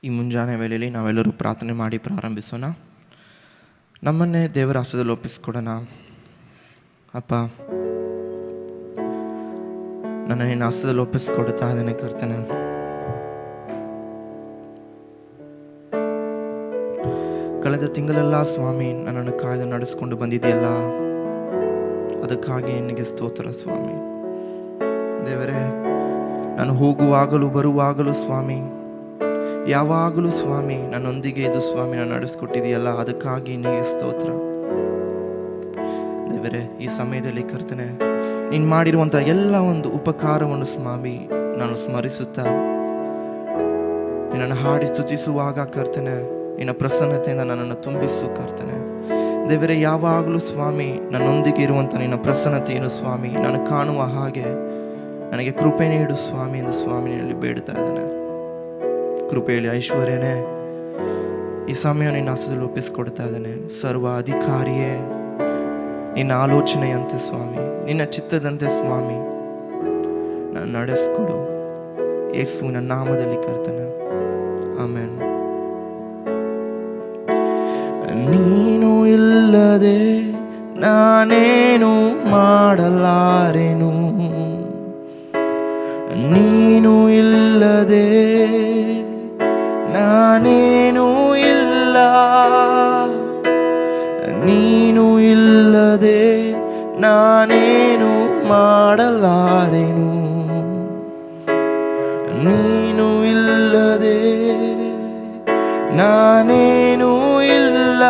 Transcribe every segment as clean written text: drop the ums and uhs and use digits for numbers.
ಈ ಮುಂಜಾನೆ ವೇಳೆಯಲ್ಲಿ ನಾವೆಲ್ಲರೂ ಪ್ರಾರ್ಥನೆ ಮಾಡಿ ಪ್ರಾರಂಭಿಸೋಣ. ನಮ್ಮನ್ನೇ ದೇವರ ಹಸ್ತದಲ್ಲಿ ಒಪ್ಪಿಸ್ಕೊಡೋಣ. ಅಪ್ಪ, ನನ್ನ ನಿನ್ನ ಹಸ್ತದಲ್ಲಿ ಒಪ್ಪಿಸ್ಕೊಡ್ತಾ ಇದ್ದೇನೆ ಕರ್ತನೆ. ಕಳೆದ ತಿಂಗಳೆಲ್ಲ ಸ್ವಾಮಿ ನನ್ನನ್ನು ಕಾಯ್ದು ನಡೆಸ್ಕೊಂಡು ಬಂದಿದೆಯಲ್ಲ, ಅದಕ್ಕಾಗಿ ನಿನಗೆ ಸ್ತೋತ್ರ ಸ್ವಾಮಿ. ದೇವರೇ, ನಾನು ಹೋಗುವಾಗಲೂ ಬರುವಾಗಲೂ ಸ್ವಾಮಿ, ಯಾವಾಗಲೂ ಸ್ವಾಮಿ ನನ್ನೊಂದಿಗೆ ಇದು ಸ್ವಾಮಿ ನಾನು ನಡೆಸ್ಕೊಟ್ಟಿದೆಯಲ್ಲ, ಅದಕ್ಕಾಗಿ ನಿನಗೆ ಸ್ತೋತ್ರ. ದೇವರೇ, ಈ ಸಮಯದಲ್ಲಿ ಕರ್ತನೆ ನೀನು ಮಾಡಿರುವಂಥ ಎಲ್ಲ ಒಂದು ಉಪಕಾರವನ್ನು ಸ್ವಾಮಿ ನಾನು ಸ್ಮರಿಸುತ್ತಾ ನಿನ್ನನ್ನು ಹಾಡಿ ಸ್ತುತಿಸುವಾಗ ಕರ್ತನೆ ನಿನ್ನ ಪ್ರಸನ್ನತೆಯಿಂದ ನನ್ನನ್ನು ತುಂಬಿಸು ಕರ್ತನೆ. ದೇವರೇ, ಯಾವಾಗಲೂ ಸ್ವಾಮಿ ನನ್ನೊಂದಿಗೆ ಇರುವಂಥ ನಿನ್ನ ಪ್ರಸನ್ನತೆಯನ್ನು ಸ್ವಾಮಿ ನಾನು ಕಾಣುವ ಹಾಗೆ ನನಗೆ ಕೃಪೆ ನೀಡು ಸ್ವಾಮಿ ಎಂದು ಸ್ವಾಮಿನಲ್ಲಿ ಬೇಡ್ತಾ ಇದ್ದೇನೆ. ಕೃಪೆಯಲ್ಲಿ ಐಶ್ವರ್ಯನೇ, ಈ ಸಮಯ ನಿನ್ನ ಹಸ್ತದಲ್ಲಿ ಒಪ್ಪಿಸ್ಕೊಡ್ತಾ ಇದ್ದೇನೆ. ಸರ್ವ ಅಧಿಕಾರಿಯೇ, ನಿನ್ನ ಆಲೋಚನೆಯಂತೆ ಸ್ವಾಮಿ, ನಿನ್ನ ಚಿತ್ತದಂತೆ ಸ್ವಾಮಿ ನಾನು ನಡೆಸ್ಕೊಡು. ಯೇಸುವಿನ ನಾಮದಲ್ಲಿ ಕರ್ತನೆ, ಆಮೆನ್. ನೀನು ಇಲ್ಲದೆ ನಾನೇನು ಮಾಡಲಾರೆನು, ನೀನು ಇಲ್ಲದೆ ನಾನೇನು ಇಲ್ಲ, ನೀನು ಇಲ್ಲದೆ ನಾನೇನು ಮಾಡಲಾರೆನು, ನೀನು ಇಲ್ಲದೆ ನಾನೇನು ಇಲ್ಲ.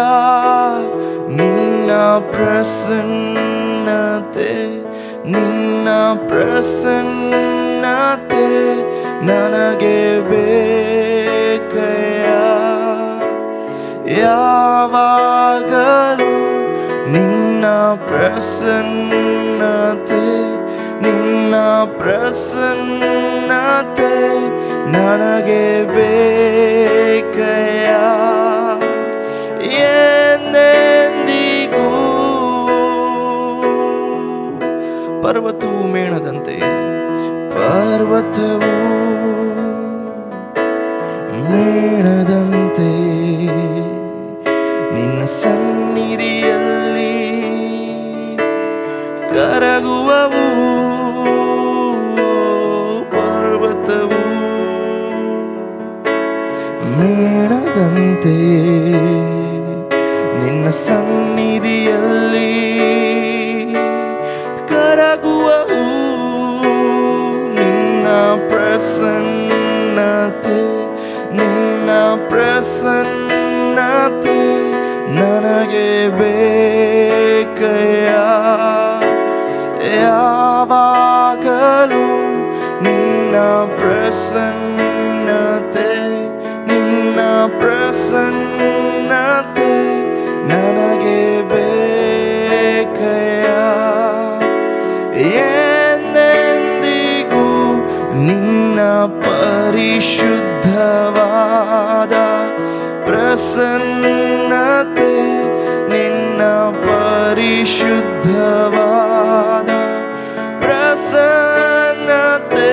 ನಿನ್ನ ಪ್ರಸನ್ನತೆ, ನಿನ್ನ ಪ್ರಸನ್ನತೆ ನನಗೆ ಬೇಕಯ್ಯ. ಯಾವಾಗಲೂ ನಿನ್ನ ಪ್ರಸನ್ನತೆ, ನಿನ್ನ ಪ್ರಸನ್ನತೆ ನನಗೆ ಬೇಕಯ್ಯ. ಎಂದೆಂದಿಗೂ ಪರ್ವತವು ಮೇಣದಂತೆ, ಪರ್ವತವು ಮೇಣದಂತೆ ನಿನ್ನ ಸನ್ನಿಧಿಯಲ್ಲಿ ಕರಗುವವು. ಪರ್ವತವು ಮೇಣದಂತೆ ನಿನ್ನ ಸನ್ನಿಧಿಯಲ್ಲಿ ಕರಗುವವು. ನಿನ್ನ ಪ್ರಸನ್ನತೆ, ನಿನ್ನ ಪ್ರಸನ್ನತೆ ನನಗೆ ಬೇಕಯ್ಯ. ಯಾವಾಗಲೂ ನಿನ್ನ ಪ್ರಸನ್ನತೆ, ನಿನ್ನ ಪ್ರಸನ್ನತೆ ನನಗೆ ಬೇಕಯ್ಯ. ಎಂದೆಂದಿಗೂ ನಿನ್ನ ಪರಿಶುದ್ಧವಾದ ಪ್ರಸನ್ನತೆ, ನಿನ್ನ ಪರಿಶುದ್ಧವಾದ ಪ್ರಸನ್ನತೆ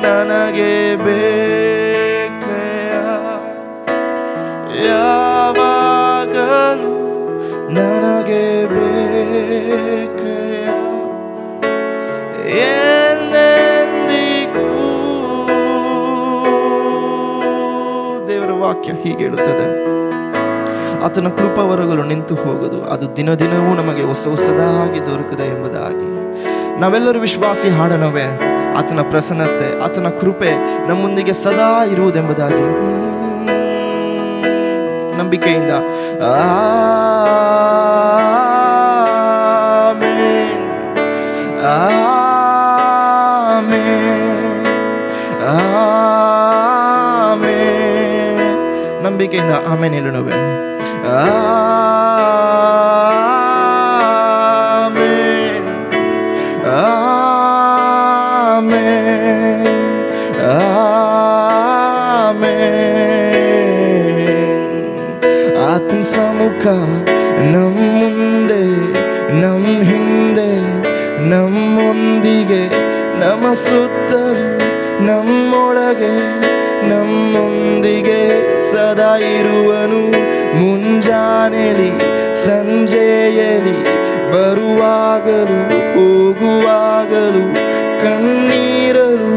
ನನಗೆ ಬೇಕಯ್ಯ. ಯಾವಾಗಲೂ ನನಗೆ ಬೇಕಯ್ಯ. ಎಂದೆಂದಿಗೂ ದೇವರ ವಾಕ್ಯ ಹೀಗೆ ಹೇಳುತ್ತದೆ, ಆತನ ಕೃಪಾವರಗಳು ನಿಂತು ಹೋಗದು, ಅದು ದಿನ ದಿನವೂ ನಮಗೆ ಹೊಸ ಹೊಸದಾಗಿ ದೊರಕುತ್ತದೆ ಎಂಬುದಾಗಿ. ನಾವೆಲ್ಲರೂ ವಿಶ್ವಾಸಿ ಹಾಡನವೇ, ಆತನ ಪ್ರಸನ್ನತೆ, ಆತನ ಕೃಪೆ ನಮ್ಮೊಂದಿಗೆ ಸದಾ ಇರುವುದೆಂಬುದಾಗಿ ನಂಬಿಕೆಯಿಂದ ಆಮೆನ್, ಆಮೆನ್, ಆಮೆನ್. ನಂಬಿಕೆಯಿಂದ ಆಮೆನ್ ಹೇಳೋಣವೇ. Amen, amen, amen. ಆತನ ಸಮ್ಮುಖ ನಮ್ಮ ಮುಂದೆ, ನಮ್ಮ ಹಿಂದೆ, ನಮ್ಮೊಂದಿಗೆ, ನಮ್ಮ ಸುತ್ತಲೂ, ನಮ್ಮೊಳಗೆ, ನಮ್ಮೊಂದಿಗೆ ಇರುವನು. ಮುಂಜಾನೆಲಿ ಸಂಜೆಯಲಿ ಬರುವಾಗಲೂ ಹೋಗುವಾಗಲೂ ಕಣ್ಣೀರಲು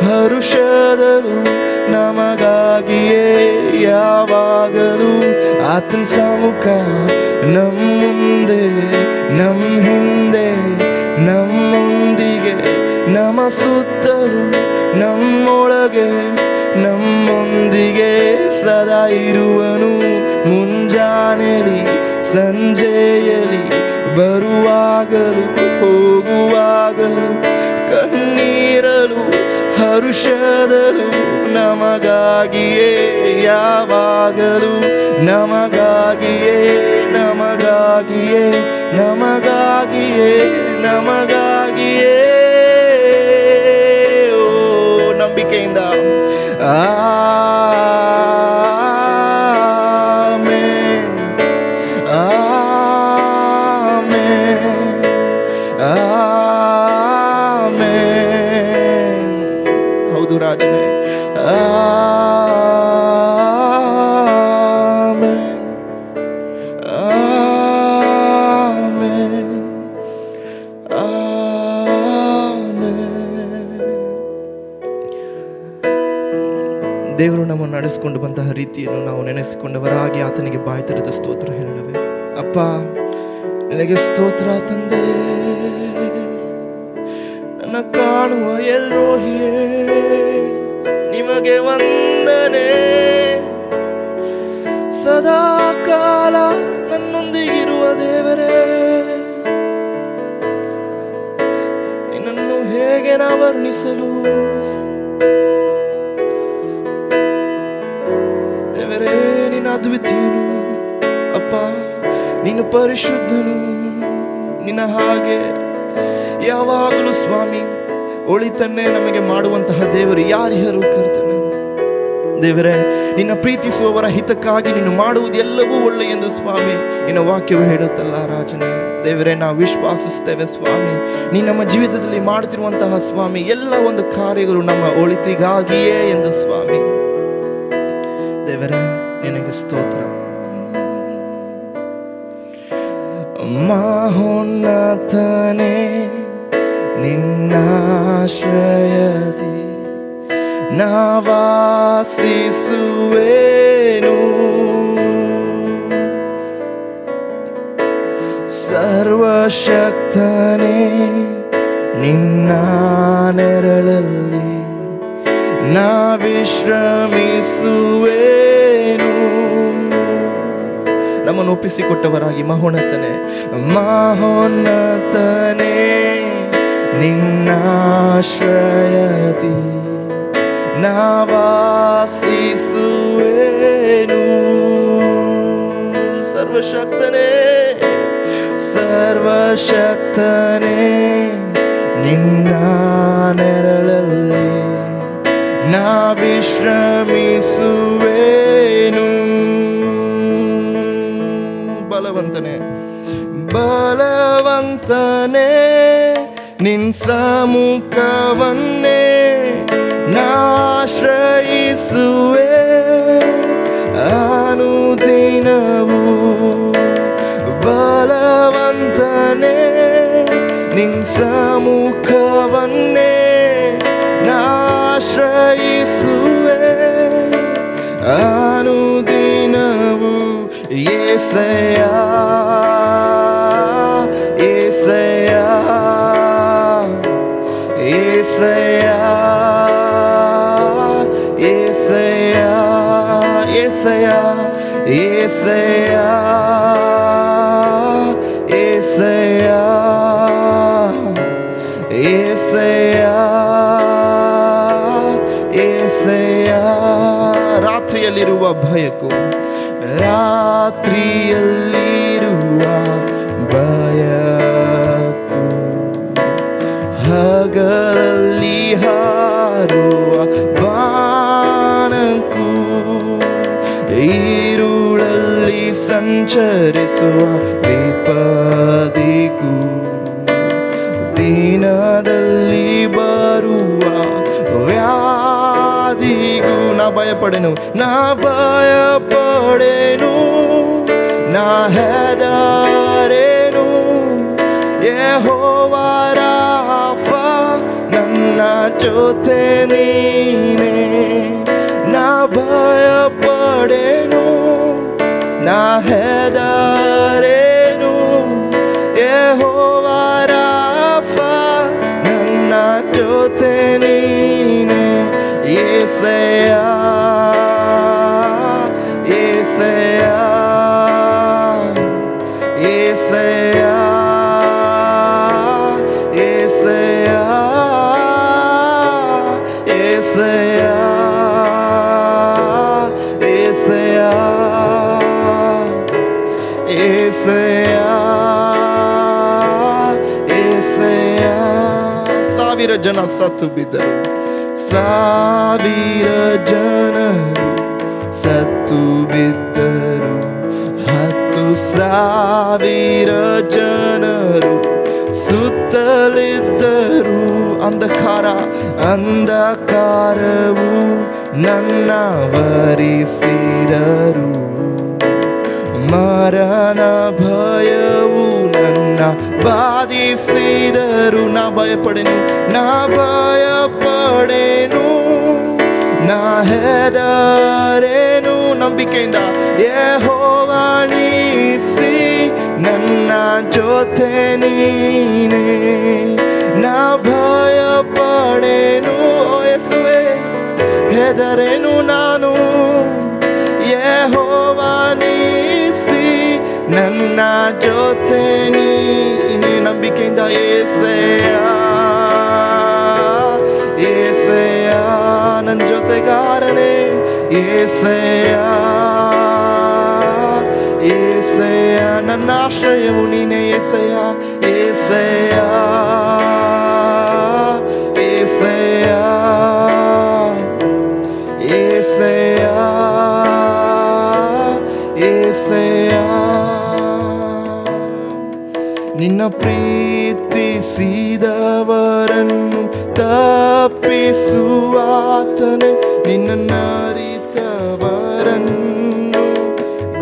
ಹರುಷದಲು ನಮಗಾಗಿಯೇ ಯಾವಾಗಲೂ ಆತನ ಸಮ್ಮುಖ ನಮ್ಮ ಮುಂದೆ ನಮ್ಮ ಹಿಂದೆ ನಮ್ಮೊಂದಿಗೆ ನಮ್ಮ ಸುತ್ತಲೂ ನಮ್ಮೊಳಗೆ ನಮ್ಮೊಂದಿಗೆ ಸದಾ ಇರುವನು. ಮುಂಜಾನೆಲಿ ಸಂಜೆಯಲಿ ಬರುವಾಗಲೂ ಹೋಗುವಾಗಲೂ ಕಣ್ಣೀರಲು ಹರುಷದಲು ನಮಗಾಗಿಯೇ ಯಾವಾಗಲೂ ನಮಗಾಗಿಯೇ ನಮಗಾಗಿಯೇ ನಮಗಾಗಿಯೇ ನಮಗಾಗಿಯೇ ಓ ನಂಬಿಕೆಯಿಂದ ಆಮೆನ್ ಆಮೆನ್ ಆಮೆನ್. ಹೌದು ರಾಜನೇ. ಆಮೆನ್ ಆಮೆನ್ ದೇವರು ನಮ್ಮನ್ನು ನಡೆಸಿಕೊಂಡು ಬಂತಹ ರೀತಿಯನ್ನು ನಾವು ನೆನೆಸಿಕೊಂಡವರಾಗಿ ಆತನಿಗೆ ಬಾಯಿ ತೆರೆದ ಸ್ತೋತ್ರ ಹೇಳುವೆ. ಅಪ್ಪ ನಿನಗೆ ಸ್ತೋತ್ರ ತಂದೆ. ನನ್ನ ಕಾಣುವ ಎಲ್ರೋಹಿಯೇ ನಿಮಗೆ ವಂದನೆ. ಸದಾ ಕಾಲ ನನ್ನೊಂದಿಗಿರುವ ದೇವರೇ, ನಿನ್ನನ್ನು ಹೇಗೆ ನಾ ವರ್ಣಿಸಲು ದೇವರೇ. ನಿನ್ನ ಅದ್ವಿತೀಯನು ಅಪ್ಪ, ನೀನು ಪರಿಶುದ್ಧನು. ನಿನ್ನ ಹಾಗೆ ಯಾವಾಗಲೂ ಸ್ವಾಮಿ ಒಳಿತನ್ನೇ ನಮಗೆ ಮಾಡುವಂತಹ ದೇವರು ಯಾರ್ಯಾರು ಕರ್ತನೆ. ದೇವರೇ, ನಿನ್ನ ಪ್ರೀತಿಸುವವರ ಹಿತಕ್ಕಾಗಿ ನೀನು ಮಾಡುವುದೆಲ್ಲವೂ ಒಳ್ಳೆ ಎಂದು ಸ್ವಾಮಿ ನಿನ್ನ ವಾಕ್ಯವು ಹೇಳುತ್ತಲ್ಲ ರಾಜನೇ. ದೇವರೇ, ನಾವು ವಿಶ್ವಾಸಿಸ್ತೇವೆ ಸ್ವಾಮಿ, ನೀ ನಮ್ಮ ಜೀವಿತದಲ್ಲಿ ಮಾಡ್ತಿರುವಂತಹ ಸ್ವಾಮಿ ಎಲ್ಲ ಒಂದು ಕಾರ್ಯಗಳು ನಮ್ಮ ಒಳಿತಿಗಾಗಿಯೇ ಎಂದು ಸ್ವಾಮಿ. ದೇವರೇ, ನಿನಗೆ ಸ್ತೋತ್ರ. ಮಹೋನ್ನತನೇ ನಿನ್ನಾಶ್ರಯದಿ ನಾವಾಸಿಸುವೆನು. ಸರ್ವಶಕ್ತನೇ ನಿನ್ನ ನೆರಳಲ್ಲಿ ನಾ ವಿಶ್ರಮಿಸುವೆನು. ನಮ್ಮನ್ನು ಒಪ್ಪಿಸಿಕೊಟ್ಟವರಾಗಿ ಮಹೋನ್ನತನೇ ಮಹೋನ್ನತನೇ ನಿನ್ನಾಶ್ರಯದಿ ನಾವಾಸಿಸುವೆನು. ಸರ್ವಶಕ್ತನೇ ಸರ್ವಶಕ್ತನೇ ನಿನ್ನ ನೆರಳಲ್ಲಿ ನಾ ವಿಶ್ರಮಿಸುವೆನು. ಬಲವಂತನೇ ಬಲವಂತನೇ ನಿನ್ ಸಮ್ಮುಖವನ್ನೇ ನಾಶ್ರಯಿಸುವೆ ಅನುದಿನವೂ. ಬಲವಂತನೇ ನಿನ್ ಸಮ್ಮುಖವನ್ನೇ ನಾಶ್ರಯಿಸುವೆ ಅನುದಿನವೂ. ಯೆಸಯ್ಯ ಯೆಸಯ್ಯ ಯೆಸಯ್ಯ ಯೆಸಯ್ಯ ಯೆಸಯ್ಯ ಯೆಸಯ್ಯ ಯೆಸಯ್ಯ ಯೆಸಯ್ಯ ಯೆಸಯ್ಯ. ರಾತ್ರಿಯಲ್ಲಿರುವ ಭಯಕ್ಕೂ ರಾತ್ರಿಯಲ್ಲಿರುವ ಭಯಕ್ಕೂ ಹಗಲಲ್ಲಿ ಹಾರುವ ಬಾಣಕ್ಕೂ ಈರುಳಲ್ಲಿ ಸಂಚರಿಸುವ ವಿಪದಿಗೂ ದಿನದಲ್ಲಿ ಬರುವ ವ್ಯಾಧಿಗೂ ನಾ ಭಯ ಭಯಪಡೆನು, ನಾ ಭಯಪಡೆನು, ನಾ ಹೆದರೇನು. ಯೆಹೋವ ರಾಫ ನನ್ನ ಜೊತೆ ನೀನೇ, ನಾ ಭಯಪಡೆನು, ನಾ ಹೆದರೇನು. ಯೆಹೋವ ರಾಫ ನನ್ನ ಜೊತೆ ನೀನೇ. యేసయ్య యేసయ్య యేసయ్య యేసయ్య యేసయ్య యేసయ్య యేసయ్య యేసయ్య. ಸಾವಿರ ಜನ ಸತ್ತು ಬಿದ್ದರು, ಸಾವಿರ ಜನರು ಸತ್ತು ಬಿದ್ದರು, 10,000 ಜನರು ಸುತ್ತಲಿದ್ದರು. ಅಂಧಕಾರವು ನನ್ನ ವರಿಸಿದರು, ಮರಣ ಭಯವು ನನ್ನ ಬಾಧಿಸಿದರು. ನಾ ಭಯಪಡೆನು, ನಾ ಭಯಪಡೆನು, ನಾ ಹೆದರೇನು. ನಂಬಿಕೆಯಿಂದ ಯೆಹೋವ ನೀಸಿ ನನ್ನ ಜೊತೆ ನೀನೇ, ನಾ ಭಯಪಡೆನು. ಓ ಯೇಸುವೇ, ಹೆದರೇನು ನಾನು. ಯೆಹೋವ ನೀಸಿ ನನ್ನ ಜೊತೆ ನೀನೇ. ನಂಬಿಕೆಯಿಂದ యేసయ్య యేసయ్య ನನ್ನ ಜೊತೆಗಾರನೇ. యేసయ్య యేసయ్య ನನ್ನ ಆಶ್ರಯವು ನೀನೇ. యేసయ్య యేసయ్య యేసయ్య యేసయ్య యేసయ్ಯ. ನಿನ್ನ ಪ್ರೀತಿಸಿದವರನ್ನು ತಪ್ಪಿಸುವಾತನೇ, ನಿನ್ನ ಅರಿತವರನ್ನು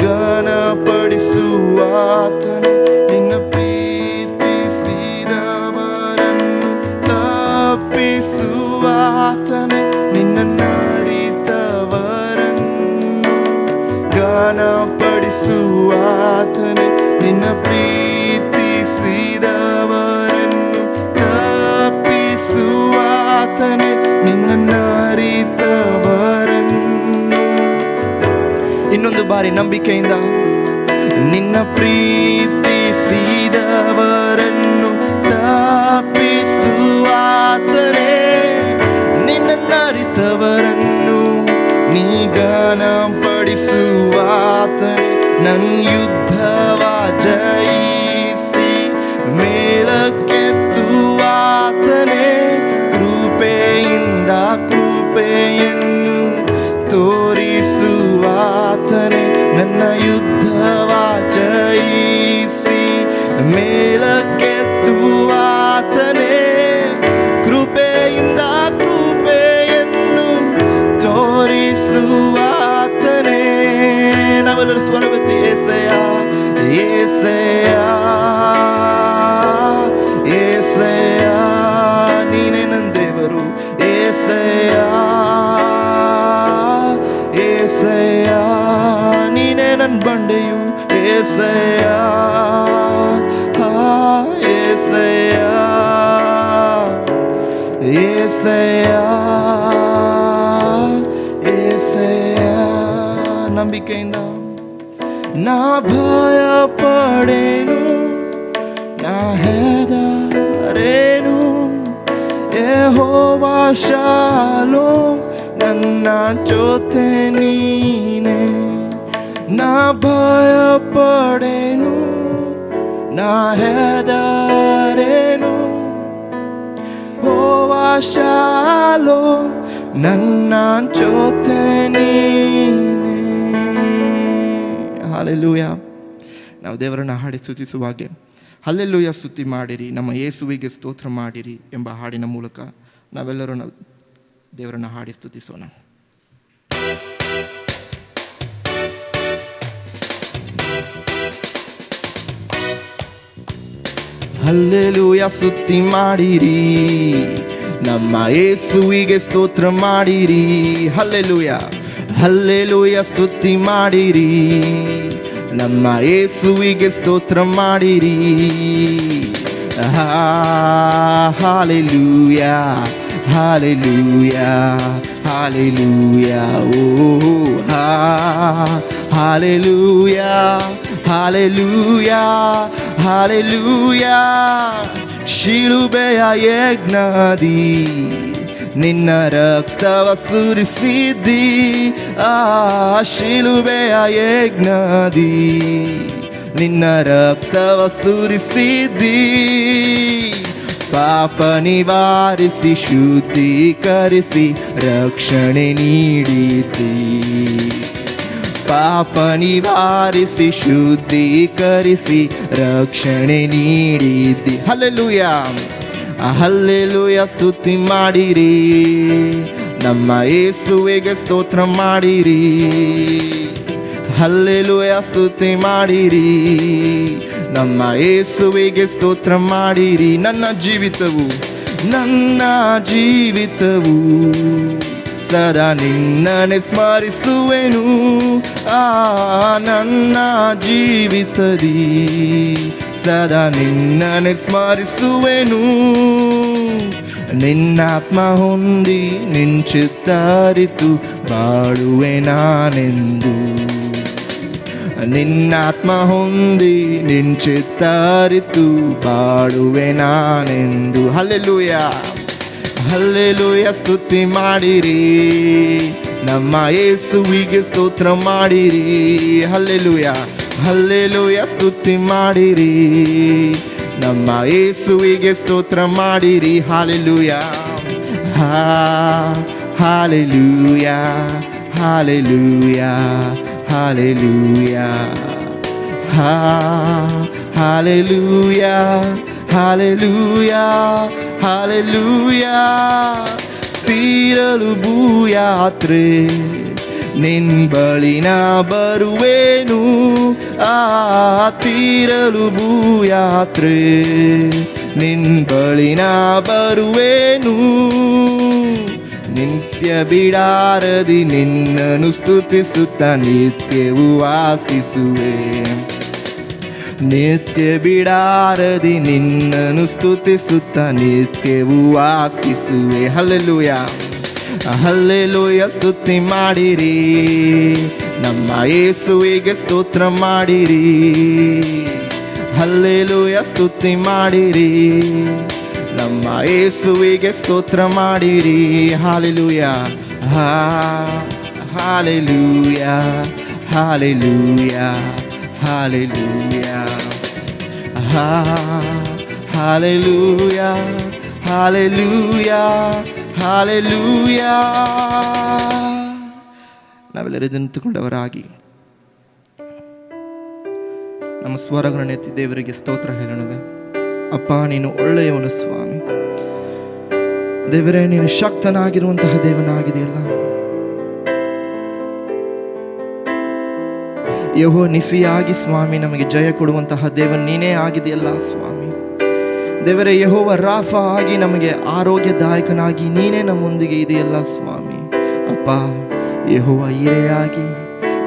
ಘನಪಡಿಸುವಾತನೇ. ನಿನ್ನ ಪ್ರೀತಿಸಿದವರನ್ನು ತಪ್ಪಿಸುವಾತನೇ, ನಿನ್ನ ಅರಿತವರನ್ನು ಘನಪಡಿಸುವಾತನೇ. ನಿನ್ನ ಪ್ರೀತಿಸಿದವರನ್ನು ತಪ್ಪಿಸುವಾತನೇ, ನಿನ್ನ ಅರಿತವರನ್ನು. ಇನ್ನೊಂದು ಬಾರಿ ನಂಬಿಕೆಯಿಂದ, ನಿನ್ನ ಪ್ರೀತಿಸಿದವರನ್ನು ತಪ್ಪಿಸುವಾತನೇ, ನಿನ್ನ ಅರಿತವರನ್ನು ನೀ ಘನಪಡಿಸುವಾತನೇ. ನನ್ನ ಯುದ್ಧವ ಜಯಿಸಿ ಮೇಲಕ್ಕೆತ್ತುವಾತನೇ, ಕೃಪೆಯಿಂದ ಕೃಪೆಯನ್ನು ತೋರಿಸುವಾತನೇ. ನನ್ನ ಯುದ್ಧವ ಜಯಿಸಿ ಮೇಲಕ್ಕೆತ್ತುವಾತನೇ, ಕೃಪೆಯಿಂದ ಕೃಪೆಯನ್ನು ತೋರಿಸುವಾತನೇ. ನಾವೆಲ್ಲರೂ ಸ್ವರವೆತ್ತಿ యేసయ్య యేసయ్య యేసయ్ಯ ನೀನೇ ನನ್ನ ದೇವರು. యేసయ్య యేసయ్య ನೀನೇ ನನ್ನ ಬಂಡೆಯು. యేసయ్య యేసయ్య యేసయ్ಯ యేసయ్ಯ. ನಂಬಿಕೆಯಿಂದ, ನಾ ಭಯಪಡೆನು, ನಾ ಹೆದರೇನು. ಯೆಹೋವ ಶಾಲೋಮ್ ನನ್ನ ಜೊತೆ ನೀನೇ, ನಾ ಭಯಪಡೆನು, ನಾ ಹೆದರೇನು. ಯೆಹೋವ ಶಾಲೋಮ್ ನನ್ನ ಜೊತೆ ನೀನೇ. ಹಲ್ಲೆಲೂಯ. ನಾವು ದೇವರನ್ನು ಹಾಡಿ ಸ್ತುತಿಸುವಾಗೆ ಹಲ್ಲೆಲೂಯ ಸ್ತುತಿ ಮಾಡಿರಿ, ನಮ್ಮ ಯೇಸುವಿಗೆ ಸ್ತೋತ್ರ ಮಾಡಿರಿ ಎಂಬ ಹಾಡಿನ ಮೂಲಕ ನಾವೆಲ್ಲರೂ ದೇವರನ್ನು ಹಾಡಿ ಸ್ತುತಿಸೋಣ. ಹಲ್ಲೆಲೂಯ ಸ್ತುತಿ ಮಾಡಿರಿ, ನಮ್ಮ ಯೇಸುವಿಗೆ ಸ್ತೋತ್ರ ಮಾಡಿರಿ. ಹಲ್ಲೆಲೂಯ ಹಲ್ಲೆಲೂಯ ಸ್ತುತಿ ಮಾಡಿರಿ, ನಮ್ಮ ಯೇಸುವಿಗೆ ಸ್ತೋತ್ರ ಮಾಡಿರಿ. ಹಾಲೆಲೂಯ ಹಾಲೆಲೂಯ ಹಾಲೆಲೂಯ ಓ ಹಾಲೆಲೂಯ ಹಾಲೆಲೂಯ ಹಾಲೆಲೂಯ. ಶಿಲುಬೆಯ ಯಜ್ಞದಿ ನಿನ್ನ ರಕ್ತವ ಸುರಿಸಿದ್ದಿ, ಆ ಶಿಲುಬೆಯ ಯಜ್ಞದಿ ನಿನ್ನ ರಕ್ತವ ಸುರಿಸಿದ್ದಿ. ಪಾಪ ನಿವಾರಿಸಿ ಶುದ್ಧೀಕರಿಸಿ ರಕ್ಷಣೆ ನೀಡಿದ್ದಿ. ಪಾಪ ನಿವಾರಿಸಿ ಶುದ್ಧೀಕರಿಸಿ ರಕ್ಷಣೆ ನೀಡಿದ್ದಿ. ಹಲ್ಲೆಲೂಯ ಹಲ್ಲೆಲೂಯ ಸ್ತುತಿ ಮಾಡಿರಿ, ನಮ್ಮ ಯೇಸುವಿಗೆ ಸ್ತೋತ್ರ ಮಾಡಿರಿ. ಹಲ್ಲೆಲೂಯ ಸ್ತುತಿ ಮಾಡಿರಿ, ನಮ್ಮ ಯೇಸುವಿಗೆ ಸ್ತೋತ್ರ ಮಾಡಿರಿ. ನನ್ನ ಜೀವಿತವು ಸದಾ ನಿನ್ನನೆ ಸ್ಮರಿಸುವೆನು. ನನ್ನ ಜೀವಿತದಿ ಸದಾ ನಿನ್ನನೆ ಸ್ಮರಿಸುವೆನು. ನಿನ್ನಾತ್ಮ ಹೊಂದಿ ನಿನ್ ಚಿತ್ತ ಅರಿತು ಬಾಳುವೆ ನಾನೆಂದು. ನಿನ್ನಾತ್ಮ ಹೊಂದಿ ನಿನ್ ಚಿತ್ತ ಅರಿತು ಬಾಳುವೆ ನಾನೆಂದು. ಹಲ್ಲೆಲೂಯ ಹಲ್ಲೆಲೂಯ ಸ್ತುತಿ ಮಾಡಿರಿ, ನಮ್ಮ ಯೇಸುವಿಗೆ ಸ್ತೋತ್ರ ಮಾಡಿರಿ. ಹಲ್ಲೆಲೂಯ ಹಲ್ಲೆಲೂಯ ಸ್ತುತಿ ಮಾಡಿರಿ, ನಮ್ಮ ಯೇಸುವಿಗೆ ಸ್ತೋತ್ರ ಮಾಡಿರಿ. Hallelujah hallelujah hallelujah hallelujah hallelujah hallelujah hallelujah. ತೀರಲು ಭೂಯಾತ್ರೆ ನಿನ್ ಬಳಿನ ಬರುವೇನು. ತೀರಲು ಭೂಯಾತ್ರೆ ನಿನ್ ಬಳಿನ ಬರುವೇನು. ನಿತ್ಯ ಬಿಡಾರದಿ ನಿನ್ನನು ಸ್ತುತಿಸುತ್ತ ನಿತ್ಯವೂ ವಾಸಿಸುವೆ. ನಿತ್ಯ ಬಿಡಾರದಿ ನಿನ್ನನು ಸ್ತುತಿಸುತ್ತ ನಿತ್ಯವೂ ವಾಸಿಸುವೆ. ಹಲ್ಲೆಲೂಯ ಹಲ್ಲೆಲೂಯ ಸ್ತುತಿ ಮಾಡಿರಿ, ನಮ್ಮ ಯೇಸುವಿಗೆ ಸ್ತೋತ್ರ ಮಾಡಿರಿ. ಹಲ್ಲೆಲೂಯ ಸ್ತುತಿ ಮಾಡಿರಿ, ನಮ್ಮ ಯೇಸುವಿಗೆ ಸ್ತೋತ್ರ ಮಾಡಿರಿ. Hallelujah hallelujah hallelujah hallelujah hallelujah hallelujah hallelujah. ನಾವೆಲ್ಲರೂ ನಿಂತುಕೊಂಡವರಾಗಿ ನಮ್ಮ ಸ್ವರಗಳನ್ನು ಎತ್ತಿ ದೇವರಿಗೆ ಸ್ತೋತ್ರ ಹೇಳೋಣವೇ. ಅಪ್ಪ, ನೀನು ಒಳ್ಳೆಯವನು ಸ್ವಾಮಿ. ದೇವರೇ, ನೀನು ಶಕ್ತನಾಗಿರುವಂತಹ ದೇವನಾಗಿದೆಯಲ್ಲ. ಯೆಹೋವ ನಿಸಿಯಾಗಿ ಸ್ವಾಮಿ ನಮಗೆ ಜಯ ಕೊಡುವಂತಹ ದೇವನ್ ನೀನೇ ಆಗಿದೆಯಲ್ಲ ಸ್ವಾಮಿ. ದೇವರೇ, ಯೆಹೋವ ರಾಫ ಆಗಿ ನಮಗೆ ಆರೋಗ್ಯದಾಯಕನಾಗಿ ನೀನೇ ನಮ್ಮೊಂದಿಗೆ ಇದೆಯಲ್ಲ ಸ್ವಾಮಿ. ಅಪ್ಪ, ಯೆಹೋವ ಈರೆಯಾಗಿ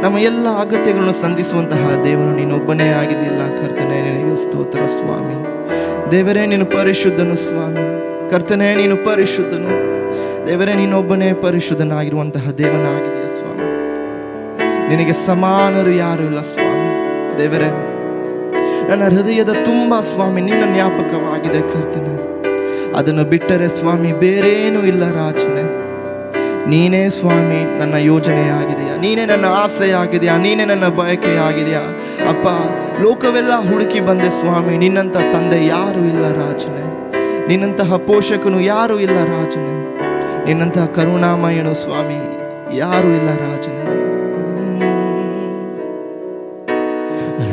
ನಮ್ಮ ಎಲ್ಲ ಅಗತ್ಯಗಳನ್ನು ಸಂಧಿಸುವಂತಹ ದೇವನು ನೀನೊಬ್ಬನೇ ಆಗಿದೆಯಲ್ಲ ಕರ್ತನೇ. ನಿನಗೆ ಸ್ತೋತ್ರ ಸ್ವಾಮಿ. ದೇವರೇ, ನೀನು ಪರಿಶುದ್ಧನು ಸ್ವಾಮಿ. ಕರ್ತನೇ, ನೀನು ಪರಿಶುದ್ಧನು. ದೇವರೇ, ನೀನೊಬ್ಬನೇ ಪರಿಶುದ್ಧನಾಗಿರುವಂತಹ ದೇವನಾಗಿದೆಯ ಸ್ವಾಮಿ. ನಿನಗೆ ಸಮಾನರು ಯಾರು ಇಲ್ಲ ಸ್ವಾಮಿ. ದೇವರೇ, ನನ್ನ ಹೃದಯದ ತುಂಬ ಸ್ವಾಮಿ ನಿನ್ನ ಜ್ಞಾಪಕವಾಗಿದೆ ಕರ್ತನೆ. ಅದನ್ನು ಬಿಟ್ಟರೆ ಸ್ವಾಮಿ ಬೇರೇನೂ ಇಲ್ಲ ರಾಜನೇ. ನೀನೇ ಸ್ವಾಮಿ ನನ್ನ ಯೋಜನೆ ಆಗಿದೆಯಾ, ನೀನೇ ನನ್ನ ಆಸೆ ಆಗಿದೆಯಾ, ನೀನೇ ನನ್ನ ಬಯಕೆ ಆಗಿದೆಯಾ. ಅಪ್ಪ, ಲೋಕವೆಲ್ಲ ಹುಡುಕಿ ಬಂದೆ ಸ್ವಾಮಿ, ನಿನ್ನಂಥ ತಂದೆ ಯಾರೂ ಇಲ್ಲ ರಾಜನೇ. ನಿನ್ನಂತಹ ಪೋಷಕನು ಯಾರೂ ಇಲ್ಲ ರಾಜನೇ. ನಿನ್ನಂತಹ ಕರುಣಾಮಯನು ಸ್ವಾಮಿ ಯಾರೂ ಇಲ್ಲ ರಾಜನೇ.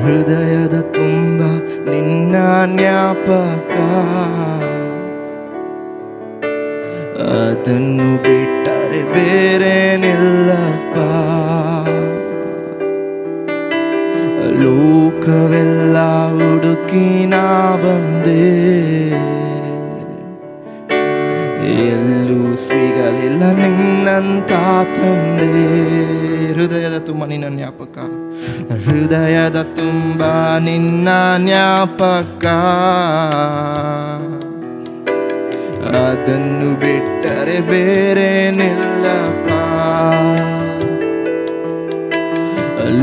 ಹೃದಯದ ತುಂಬ ನಿನ್ನ ಜ್ಞಾಪಕ, ಅದನ್ನು ಬಿಟ್ಟರೆ ಬೇರೇನಿಲ್ಲಪ್ಪ. ಲೋಕವೆಲ್ಲ ಹುಡುಕ ಹುಡುಕಿ ನಾ ಬಂದೆ, ಎಲ್ಲೂ ಸಿಗಲಿಲ್ಲ ನಿನ್ನಂತ ತಂದೆ. ಹೃದಯದ ತುಂಬ ನಿನ್ನ ಜ್ಞಾಪಕ, ಹೃದಯದ ತುಂಬ ನಿನ್ನ ಜ್ಞಾಪಕ, ಅದನ್ನು ಬಿಟ್ಟರೆ ಬೇರೆ ನಿಲ್ಲಪ್ಪ.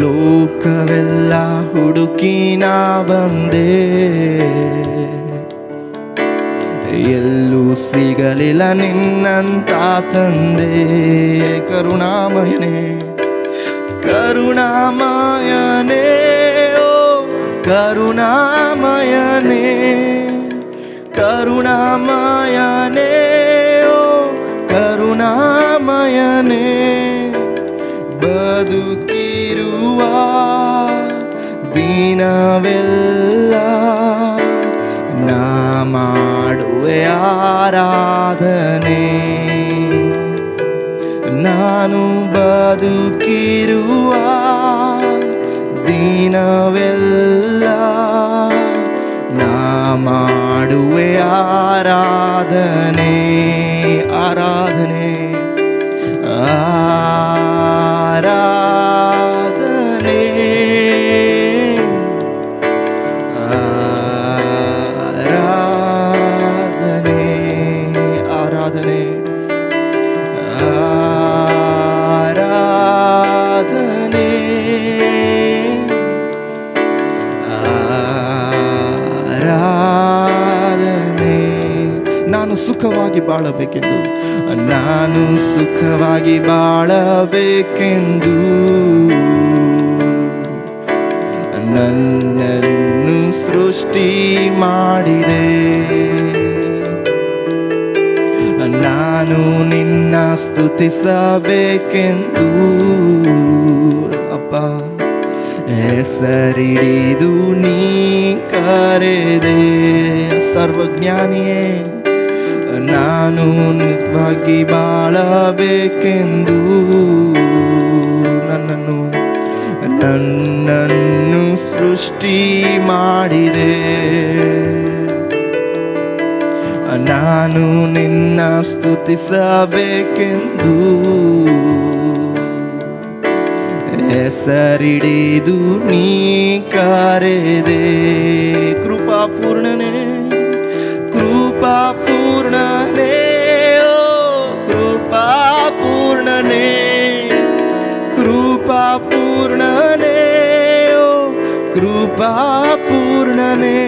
ಲೋಕವೆಲ್ಲ ಹುಡುಕಿ ನಾ ಬಂದೆ, ಎಲ್ಲೂ ಸಿಗಲಿಲ್ಲ ನಿನ್ನಂತ ತಂದೆ. ಕರುಣಾಮಯನೇ ಕರುಣಾಮಯನೇ ಓ ಕರುಣಾಮಯನೇ, ಕರುಣಾಮಯನೇ ಓ ಕರುಣಾಮಯನೇ, ಬದುಕಿರುವ ದಿನವೆಲ್ಲ ನಾ ಮಾಡುವೆ ಆರಾಧನೆ. ನಾನು ಬದುಕಿರುವ ದಿನವೆಲ್ಲ ನಾ ಮಾಡುವೆ ಆರಾಧನೆ, ಆರಾಧನೆ, ಆರಾಧನೆ, ಆರಾಧನೆ, ಆರಾಧನೆ, ಆರಾಧನೆ, ಆರಾಧನೆ. ನಾನು ಸುಖವಾಗಿ ಬಾಳಬೇಕೆಂದು, ನಾನು ಸುಖವಾಗಿ ಬಾಳಬೇಕೆಂದು ನನ್ನನ್ನು ಸೃಷ್ಟಿ ಮಾಡಿದೆ. ನಾನು ನಿನ್ನ ಸ್ತುತಿಸಬೇಕೆಂದು ಅಪ್ಪ ಹೆಸರಿಡಿದು ನೀ ಕರೆದೆ. ಸರ್ವಜ್ಞಾನಿಯೇ, ನಾನು ನಿಜವಾಗಿ ಬಾಳಬೇಕೆಂದು ನನ್ನನ್ನು ಸೃಷ್ಟಿ ಮಾಡಿದೆ. ನಾನು ನಿನ್ನ ಸ್ತುತಿಸಬೇಕೆಂದು ಹೆಸರಿಡಿದು ನೀ ಕರೆದೆ. ಕೃಪಾಪೂರ್ಣನೇ, ಕೃಪಾಪೂರ್ಣನೇ ಓ ಕೃಪಾಪೂರ್ಣನೇ, ಕೃಪಾಪೂರ್ಣನೇ ಓ ಕೃಪಾಪೂರ್ಣನೇ,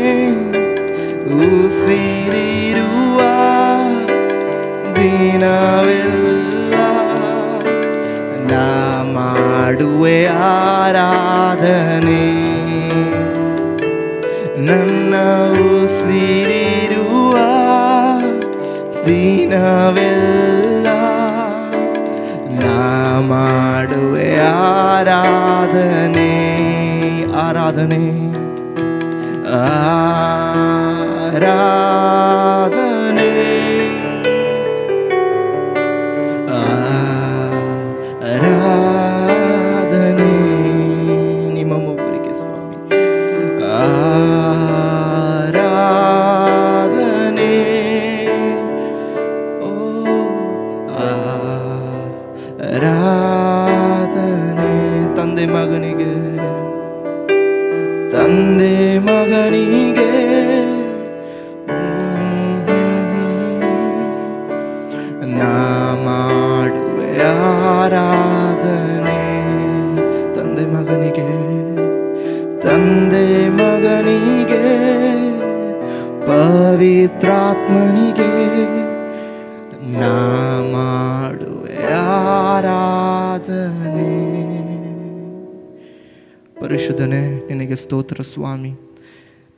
ಉಸಿರಿರುವ ದಿನವೆಲ್ಲ ನಾ ಮಾಡುವೆ ಆರಾಧನೆ. ನನ್ನ ಉಸಿರಿರುವ ದಿನವೆಲ್ಲ ನಾ ಮಾಡುವೆ ಆರಾಧನೆ, ಆರಾಧನೆ, ಆರಾಧನೆ, ಆರಾಧನೆ. ನಿಮ್ಮ ಒಬ್ಬರಿಗೆ ಸ್ವಾಮಿ ಆರಾಧನೆ. ಓ ಆರಾಧನೆ. ತಂದೆ ಮಗನಿಗೆ, ತಂದೆ ಮಗನಿಗೆ ನಾ ಮಾಡುವೆ ಆರಾಧನೆ. ತಂದೆ ಮಗನಿಗೆ, ತಂದೆ ಮಗನಿಗೆ, ಪವಿತ್ರಾತ್ಮನಿಗೆ ನಾ ಮಾಡುವೆ ಆರಾಧನೆ. ಪರಿಶುದ್ಧನೇ, ನಿನಗೆ ಸ್ತೋತ್ರ ಸ್ವಾಮಿ.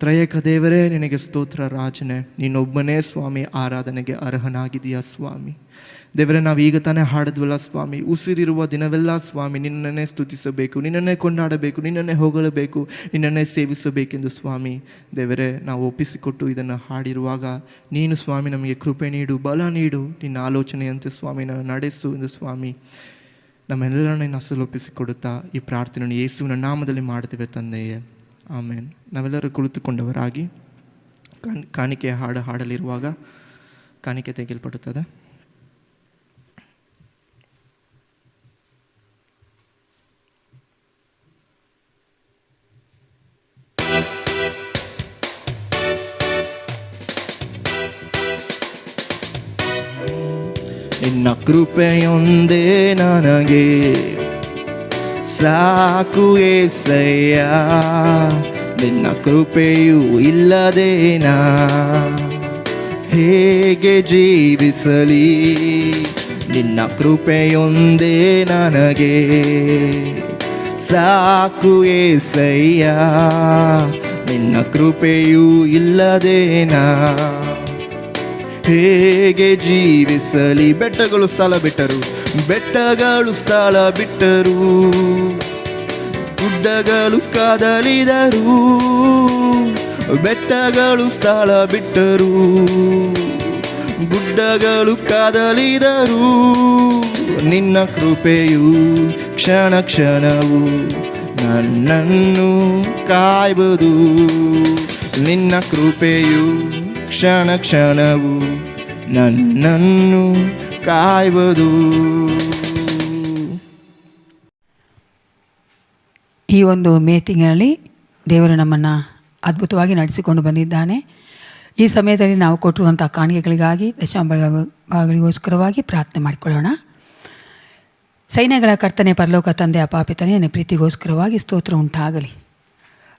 ತ್ರಯೇಕ ದೇವರೇ, ನಿನಗೆ ಸ್ತೋತ್ರ ರಾಜನೇ. ನೀನೊಬ್ಬನೇ ಸ್ವಾಮಿ ಆರಾಧನೆಗೆ ಅರ್ಹನಾಗಿದೆಯಾ ಸ್ವಾಮಿ. ದೇವರೇ, ನಾವು ಈಗ ತಾನೇ ಹಾಡಿದ್ವಲ್ಲ ಸ್ವಾಮಿ, ಉಸಿರಿರುವ ದಿನವೆಲ್ಲ ಸ್ವಾಮಿ ನಿನ್ನನ್ನೇ ಸ್ತುತಿಸಬೇಕು, ನಿನ್ನನ್ನೇ ಕೊಂಡಾಡಬೇಕು, ನಿನ್ನನ್ನೇ ಹೊಗಳಬೇಕು, ನಿನ್ನನ್ನೇ ಸೇವಿಸಬೇಕೆಂದು ಸ್ವಾಮಿ. ದೇವರೇ, ನಾವು ಒಪ್ಪಿಸಿಕೊಟ್ಟು ಇದನ್ನು ಹಾಡಿರುವಾಗ ನೀನು ಸ್ವಾಮಿ ನಮಗೆ ಕೃಪೆ ನೀಡು, ಬಲ ನೀಡು, ನಿನ್ನ ಆಲೋಚನೆಯಂತೆ ಸ್ವಾಮಿ ನಾನು ನಡೆಸು ಎಂದು ಸ್ವಾಮಿ ನಮ್ಮೆಲ್ಲರನ್ನ ಅಸಲೊಪ್ಪಿಸಿಕೊಡುತ್ತಾ ಈ ಪ್ರಾರ್ಥನೆಯನ್ನು ಯೇಸುವಿನ ನಾಮದಲ್ಲಿ ಮಾಡ್ತೇವೆ ತಂದೆಯೇ. ಆಮೇನ್. ನಾವೆಲ್ಲರೂ ಕುಳಿತುಕೊಂಡವರಾಗಿ ಕಾಣಿಕೆ ಹಾಡು ಹಾಡಲಿರುವಾಗ ಕಾಣಿಕೆ ತೆಗೆಯಲ್ಪಡುತ್ತದೆ. ನಿನ್ನ ಕೃಪೆಯೊಂದೇ ನನಗೆ ಸಾಕು ಏಸಯ್ಯ, ನಿನ್ನ ಕೃಪೆಯೂ ಇಲ್ಲದೆ ನಾ ಹೇಗೆ ಜೀವಿಸಲಿ. ನಿನ್ನ ಕೃಪೆಯೊಂದೇ ನನಗೆ ಸಾಕು ಏಸಯ್ಯ, ನಿನ್ನ ಕೃಪೆಯೂ ಇಲ್ಲದೆ ನಾ ಹೇಗೆ ಜೀವಿಸಲಿ. ಬೆಟ್ಟಗಳು ಸ್ಥಳ ಬಿಟ್ಟರು, ಬೆಟ್ಟಗಳು ಸ್ಥಳ ಬಿಟ್ಟರು, ಗುಡ್ಡಗಳು ಕದಲಿದರು, ಬೆಟ್ಟಗಳು ಸ್ಥಳ ಬಿಟ್ಟರು, ಗುಡ್ಡಗಳು ಕದಲಿದರು. ನಿನ್ನ ಕೃಪೆಯು ಕ್ಷಣ ಕ್ಷಣವು ನನ್ನನ್ನು ಕಾಯ್ಬೋದು. ನಿನ್ನ ಕೃಪೆಯು ಕ್ಷಣ ಕ್ಷಣವು ನನ್ನನ್ನು ಕಾಯ್ಬೋದು. ಈ ಒಂದು ಮೇ ತಿಂಗಳಲ್ಲಿ ದೇವರು ನಮ್ಮನ್ನು ಅದ್ಭುತವಾಗಿ ನಡೆಸಿಕೊಂಡು ಬಂದಿದ್ದಾನೆ. ಈ ಸಮಯದಲ್ಲಿ ನಾವು ಕೊಟ್ಟಿರುವಂಥ ಕಾಣಿಕೆಗಳಿಗಾಗಿ ದಶಮಾಂಶಗಳಿಗೋಸ್ಕರವಾಗಿ ಪ್ರಾರ್ಥನೆ ಮಾಡಿಕೊಳ್ಳೋಣ. ಸೈನ್ಯಗಳ ಕರ್ತನೆ, ಪರಲೋಕ ತಂದೆ, ಅಪಾಪಿತನೇ, ನನ್ನ ಪ್ರೀತಿಗೋಸ್ಕರವಾಗಿ ಸ್ತೋತ್ರ ಉಂಟಾಗಲಿ.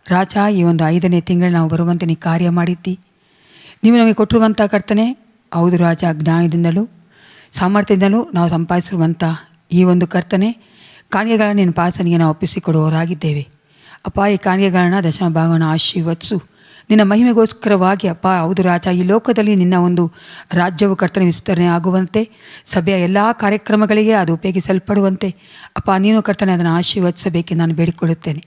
ರಾಜ, ಈ ಒಂದು 5ನೇ ತಿಂಗಳು ನಾವು ಬರುವಂತೆ ನೀ ಕಾರ್ಯ ಮಾಡಿದ್ದಿ. ನೀವು ನಮಗೆ ಕೊಟ್ಟಿರುವಂಥ ಕರ್ತನೆ, ಹೌದು ರಾಜ, ಜ್ಞಾನದಿಂದಲೂ ಸಾಮರ್ಥ್ಯದಿಂದಲೂ ನಾವು ಸಂಪಾದಿಸಿರುವಂಥ ಈ ಒಂದು ಕರ್ತನೆ ಕಾಣಿಕೆಗಳನ್ನು ನಿನ್ನ ಪಾಸನಿಗೆ ನಾವು ಒಪ್ಪಿಸಿಕೊಡುವವರಾಗಿದ್ದೇವೆ. ಅಪ್ಪ, ಈ ಕಾಣಿಕೆಗಳನ್ನ ದಶಮಭಾಗವನ್ನು ಆಶೀರ್ವದಿಸು. ನಿನ್ನ ಮಹಿಮೆಗೋಸ್ಕರವಾಗಿ ಅಪ್ಪ, ಹೌದು ರಾಜ, ಈ ಲೋಕದಲ್ಲಿ ನಿನ್ನ ಒಂದು ರಾಜ್ಯವು ಕರ್ತನೆ ವಿಸ್ತರಣೆ ಆಗುವಂತೆ, ಸಭೆಯ ಎಲ್ಲ ಕಾರ್ಯಕ್ರಮಗಳಿಗೆ ಅದು ಉಪಯೋಗಿಸಲ್ಪಡುವಂತೆ ಅಪ್ಪ ನೀನು ಕರ್ತನೆ ಅದನ್ನು ಆಶೀರ್ವದಿಸಬೇಕೆಂದು ನಾನು ಬೇಡಿಕೊಳ್ಳುತ್ತೇನೆ.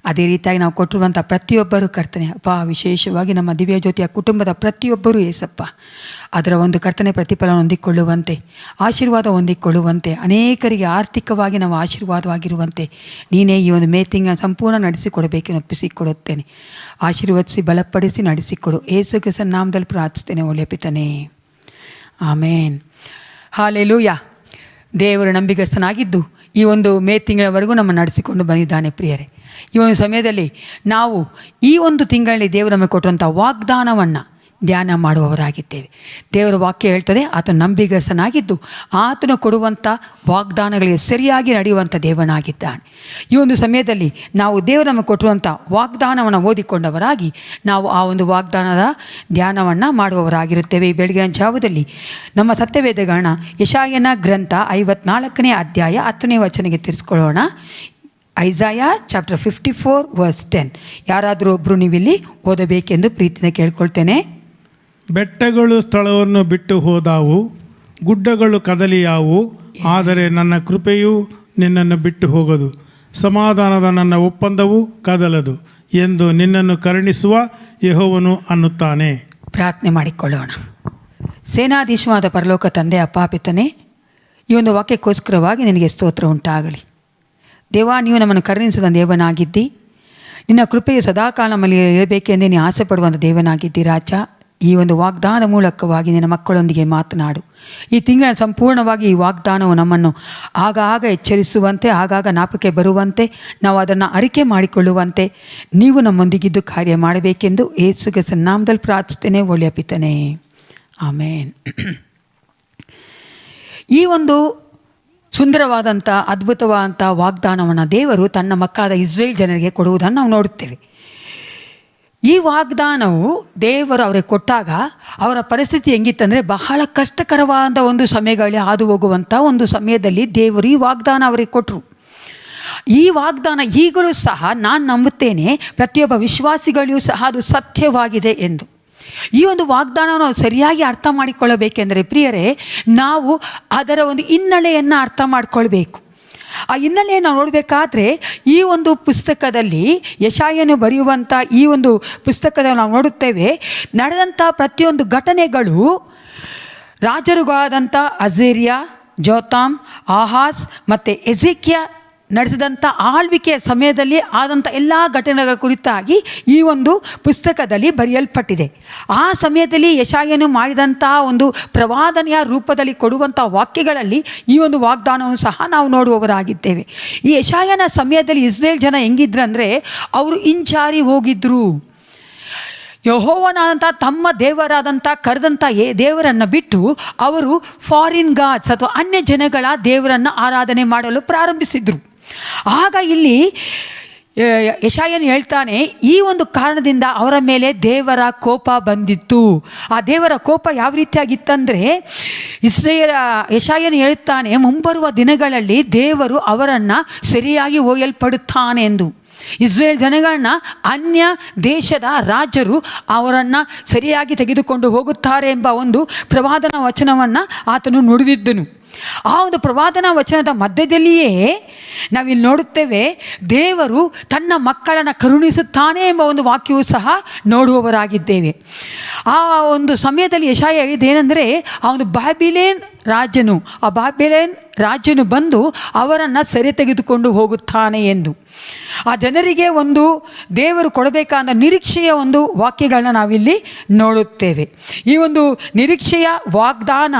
ಅದೇ ರೀತಿಯಾಗಿ ನಾವು ಕೊಟ್ಟಿರುವಂಥ ಪ್ರತಿಯೊಬ್ಬರು ಕರ್ತನೆ ಅಪ್ಪ, ವಿಶೇಷವಾಗಿ ನಮ್ಮ ದಿವ್ಯ ಜ್ಯೋತಿಯ ಕುಟುಂಬದ ಪ್ರತಿಯೊಬ್ಬರೂ ಏಸಪ್ಪ ಅದರ ಒಂದು ಕರ್ತನೆ ಪ್ರತಿಫಲ ಹೊಂದಿಕೊಳ್ಳುವಂತೆ, ಆಶೀರ್ವಾದ ಹೊಂದಿಕೊಳ್ಳುವಂತೆ, ಅನೇಕರಿಗೆ ಆರ್ಥಿಕವಾಗಿ ನಾವು ಆಶೀರ್ವಾದವಾಗಿರುವಂತೆ ನೀನೇ ಈ ಒಂದು ಮೇ ತಿಂಗಳ ಸಂಪೂರ್ಣ ನಡೆಸಿಕೊಡಬೇಕೆಂದು ಒಪ್ಪಿಸಿಕೊಡುತ್ತೇನೆ. ಆಶೀರ್ವದಿಸಿ ಬಲಪಡಿಸಿ ನಡೆಸಿಕೊಡು. ಯೇಸು ಕ್ರಿಸ್ತನ ನಾಮದಲ್ಲಿ ಪ್ರಾರ್ಥಿಸ್ತೇನೆ, ಒಳ್ಳೆಯ ಪಿತನೇ, ಆಮೇನ್. ಹಾಲೆಲೂಯಾ. ದೇವರು ನಂಬಿಗಸ್ತನಾಗಿದ್ದು ಈ ಒಂದು ಮೇ ತಿಂಗಳವರೆಗೂ ನಮ್ಮ ನಡೆಸಿಕೊಂಡು ಬಂದಿದ್ದಾನೆ. ಪ್ರಿಯರೇ, ಈ ಒಂದು ಸಮಯದಲ್ಲಿ ನಾವು ಈ ಒಂದು ತಿಂಗಳಲ್ಲಿ ದೇವರು ನಮಗೆ ಕೊಟ್ಟಂಥ ವಾಗ್ದಾನವನ್ನು ಧ್ಯಾನ ಮಾಡುವವರಾಗಿದ್ದೇವೆ. ದೇವರ ವಾಕ್ಯ ಹೇಳ್ತದೆ, ಆತನು ನಂಬಿಗಸ್ತನಾಗಿದ್ದು ಆತನು ಕೊಡುವಂಥ ವಾಗ್ದಾನಗಳಿಗೆ ಸರಿಯಾಗಿ ನಡೆಯುವಂಥ ದೇವನಾಗಿದ್ದಾನೆ. ಈ ಒಂದು ಸಮಯದಲ್ಲಿ ನಾವು ದೇವರು ನಮಗೆ ಕೊಟ್ಟಿರುವಂಥ ವಾಗ್ದಾನವನ್ನು ಓದಿಕೊಂಡವರಾಗಿ ನಾವು ಆ ಒಂದು ವಾಗ್ದಾನದ ಧ್ಯಾನವನ್ನು ಮಾಡುವವರಾಗಿರುತ್ತೇವೆ. ಈ ಬೆಳಗಿನ ಜಾವದಲ್ಲಿ ನಮ್ಮ ಸತ್ಯವೇದಗಳನ್ನ ಯೆಶಾಯನ ಗ್ರಂಥ 54ನೇ ಅಧ್ಯಾಯ 10ನೇ ವಚನಕ್ಕೆ ತಿರ್ಸ್ಕೊಳ್ಳೋಣ. ಐಸಾಯ ಚಾಪ್ಟರ್ 54 ವರ್ಸ್ 10. ಯಾರಾದರೂ ಒಬ್ಬರು ನೀವಿಲ್ಲಿ ಓದಬೇಕೆಂದು ಪ್ರೀತಿಯಿಂದ ಕೇಳ್ಕೊಳ್ತೇನೆ. ಬೆಟ್ಟಗಳು ಸ್ಥಳವನ್ನು ಬಿಟ್ಟು ಹೋದಾವು, ಗುಡ್ಡಗಳು ಕದಲಿಯಾವು, ಆದರೆ ನನ್ನ ಕೃಪೆಯು ನಿನ್ನನ್ನು ಬಿಟ್ಟು ಹೋಗದು, ಸಮಾಧಾನದ ನನ್ನ ಒಪ್ಪಂದವು ಕದಲದು ಎಂದು ನಿನ್ನನ್ನು ಕರುಣಿಸುವ ಯೆಹೋವನು ಅನ್ನುತ್ತಾನೆ. ಪ್ರಾರ್ಥನೆ ಮಾಡಿಕೊಳ್ಳೋಣ. ಸೇನಾಧೀಶವಾದ ಪರಲೋಕ ತಂದೆ, ಅಪ್ಪಾಪಿತನೇ, ಈ ಒಂದು ವಾಕ್ಯಕ್ಕೋಸ್ಕರವಾಗಿ ನಿನಗೆ ಸ್ತೋತ್ರ ಉಂಟಾಗಲಿ. ದೇವ, ನೀವು ನಮ್ಮನ್ನು ಕರುಣಿಸಿದ ದೇವನಾಗಿದ್ದಿ. ನಿನ್ನ ಕೃಪೆಯು ಸದಾಕಾಲ ನಮ್ಮಲ್ಲಿ ಇರಬೇಕೆಂದೇ ನೀನು ಆಸೆ ಪಡುವಂಥ ದೇವನಾಗಿದ್ದಿ. ರಾಜ, ಈ ಒಂದು ವಾಗ್ದಾನದ ಮೂಲಕವಾಗಿ ನಿನ್ನ ಮಕ್ಕಳೊಂದಿಗೆ ಮಾತನಾಡು. ಈ ತಿಂಗಳ ಸಂಪೂರ್ಣವಾಗಿ ಈ ವಾಗ್ದಾನವು ನಮ್ಮನ್ನು ಆಗಾಗ ಎಚ್ಚರಿಸುವಂತೆ, ಆಗಾಗ ಜ್ಞಾಪಕ್ಕೆ ಬರುವಂತೆ, ನಾವು ಅದನ್ನು ಅರಿಕೆ ಮಾಡಿಕೊಳ್ಳುವಂತೆ ನೀವು ನಮ್ಮೊಂದಿಗಿದ್ದು ಕಾರ್ಯ ಮಾಡಬೇಕೆಂದು ಯೇಸು ಕ್ರಿಸ್ತನ ನಾಮದಲ್ಲಿ ಪ್ರಾರ್ಥಿಸ್ತೇನೆ, ಒಳ್ಳೆಯ ಪಿತನೇ, ಆಮೇನ್. ಈ ಒಂದು ಸುಂದರವಾದಂಥ ಅದ್ಭುತವಾದಂಥ ವಾಗ್ದಾನವನ್ನು ದೇವರು ತನ್ನ ಮಕ್ಕಳಾದ ಇಸ್ರೇಲ್ ಜನರಿಗೆ ಕೊಡುವುದನ್ನು ನಾವು ನೋಡುತ್ತೇವೆ. ಈ ವಾಗ್ದಾನವು ದೇವರು ಅವರಿಗೆ ಕೊಟ್ಟಾಗ ಅವರ ಪರಿಸ್ಥಿತಿ ಹೆಂಗಿತ್ತಂದರೆ, ಬಹಳ ಕಷ್ಟಕರವಾದ ಒಂದು ಸಮಯಗಳಲ್ಲಿ ಹಾದು ಹೋಗುವಂಥ ಒಂದು ಸಮಯದಲ್ಲಿ ದೇವರು ಈ ವಾಗ್ದಾನ ಅವರಿಗೆ ಕೊಟ್ಟರು. ಈ ವಾಗ್ದಾನ ಈಗಲೂ ಸಹ ನಾನು ನಂಬುತ್ತೇನೆ, ಪ್ರತಿಯೊಬ್ಬ ವಿಶ್ವಾಸಿಗಳಿಗೂ ಸಹ ಅದು ಸತ್ಯವಾಗಿದೆ ಎಂದು. ಈ ಒಂದು ವಾಗ್ದಾನವನ್ನು ನಾವು ಸರಿಯಾಗಿ ಅರ್ಥ ಮಾಡಿಕೊಳ್ಳಬೇಕೆಂದರೆ ಪ್ರಿಯರೇ, ನಾವು ಅದರ ಒಂದು ಹಿನ್ನೆಲೆಯನ್ನು ಅರ್ಥ ಮಾಡಿಕೊಳ್ಬೇಕು. ಆ ಹಿನ್ನೆಲೆಯನ್ನು ನೋಡಬೇಕಾದ್ರೆ ಈ ಒಂದು ಪುಸ್ತಕದಲ್ಲಿ ಯೆಶಾಯನು ಬರೆಯುವಂಥ ಈ ಒಂದು ಪುಸ್ತಕದಲ್ಲಿ ನಾವು ನೋಡುತ್ತೇವೆ, ನಡೆದಂಥ ಪ್ರತಿಯೊಂದು ಘಟನೆಗಳು ರಾಜರುಗಳಾದಂಥ ಅಜೇರ್ಯ, ಜೋತಾಮ್, ಆಹಾಜ್ ಮತ್ತು ಎಜೆಕ್ಯ ನಡೆಸಿದಂಥ ಆಳ್ವಿಕೆಯ ಸಮಯದಲ್ಲಿ ಆದಂಥ ಎಲ್ಲ ಘಟನೆಗಳ ಕುರಿತಾಗಿ ಈ ಒಂದು ಪುಸ್ತಕದಲ್ಲಿ ಬರೆಯಲ್ಪಟ್ಟಿದೆ. ಆ ಸಮಯದಲ್ಲಿ ಯೆಶಾಯನು ಮಾಡಿದಂಥ ಒಂದು ಪ್ರವಾದನೆಯ ರೂಪದಲ್ಲಿ ಕೊಡುವಂಥ ವಾಕ್ಯಗಳಲ್ಲಿ ಈ ಒಂದು ವಾಗ್ದಾನವನ್ನು ಸಹ ನಾವು ನೋಡುವವರಾಗಿದ್ದೇವೆ. ಈ ಯೆಶಾಯನ ಸಮಯದಲ್ಲಿ ಇಸ್ರೇಲ್ ಜನ ಹೆಂಗಿದ್ರಂದರೆ ಅವರು ಹಿಂಜಾರಿ ಹೋಗಿದ್ರು. ಯೆಹೋವನಾದಂಥ ತಮ್ಮ ದೇವರಾದಂಥ ಕರೆದಂಥ ದೇವರನ್ನು ಬಿಟ್ಟು ಅವರು ಫಾರಿನ್ ಗಾಡ್ಸ್ ಅಥವಾ ಅನ್ಯ ಜನಗಳ ದೇವರನ್ನು ಆರಾಧನೆ ಮಾಡಲು ಪ್ರಾರಂಭಿಸಿದರು. ಆಗ ಇಲ್ಲಿ ಯೆಶಾಯನು ಹೇಳ್ತಾನೆ, ಈ ಒಂದು ಕಾರಣದಿಂದ ಅವರ ಮೇಲೆ ದೇವರ ಕೋಪ ಬಂದಿತ್ತು. ಆ ದೇವರ ಕೋಪ ಯಾವ ರೀತಿಯಾಗಿತ್ತಂದರೆ, ಯೆಶಾಯನು ಹೇಳ್ತಾನೆ, ಮುಂಬರುವ ದಿನಗಳಲ್ಲಿ ದೇವರು ಅವರನ್ನು ಸರಿಯಾಗಿ ಒಯ್ಯಲ್ಪಡುತ್ತಾನೆ ಎಂದು. ಇಸ್ರೇಲ್ ಜನಗಳನ್ನ ಅನ್ಯ ದೇಶದ ರಾಜರು ಅವರನ್ನು ಸರಿಯಾಗಿ ತೆಗೆದುಕೊಂಡು ಹೋಗುತ್ತಾರೆ ಎಂಬ ಒಂದು ಪ್ರವಾದನಾ ವಚನವನ್ನು ಆತನು ನುಡಿದಿದ್ದನು. ಆ ಒಂದು ಪ್ರವಾದನಾ ವಚನದ ಮಧ್ಯದಲ್ಲಿಯೇ ನಾವಿಲ್ಲಿ ನೋಡುತ್ತೇವೆ, ದೇವರು ತನ್ನ ಮಕ್ಕಳನ್ನು ಕರುಣಿಸುತ್ತಾನೆ ಎಂಬ ಒಂದು ವಾಕ್ಯವೂ ಸಹ ನೋಡುವವರಾಗಿದ್ದೇವೆ. ಆ ಒಂದು ಸಮಯದಲ್ಲಿ ಯೆಶಾಯ ಹೇಳಿದ್ದೇನೆಂದರೆ, ಆ ಒಂದು ಬಾಬಿಲೋನ್ ರಾಜನು ಬಂದು ಅವರನ್ನು ಸೆರೆ ತೆಗೆದುಕೊಂಡು ಹೋಗುತ್ತಾನೆ ಎಂದು. ಆ ಜನರಿಗೆ ಒಂದು ದೇವರು ಕೊಡಬೇಕಾದ ನಿರೀಕ್ಷೆಯ ಒಂದು ವಾಕ್ಯಗಳನ್ನ ನಾವಿಲ್ಲಿ ನೋಡುತ್ತೇವೆ. ಈ ಒಂದು ನಿರೀಕ್ಷೆಯ ವಾಗ್ದಾನ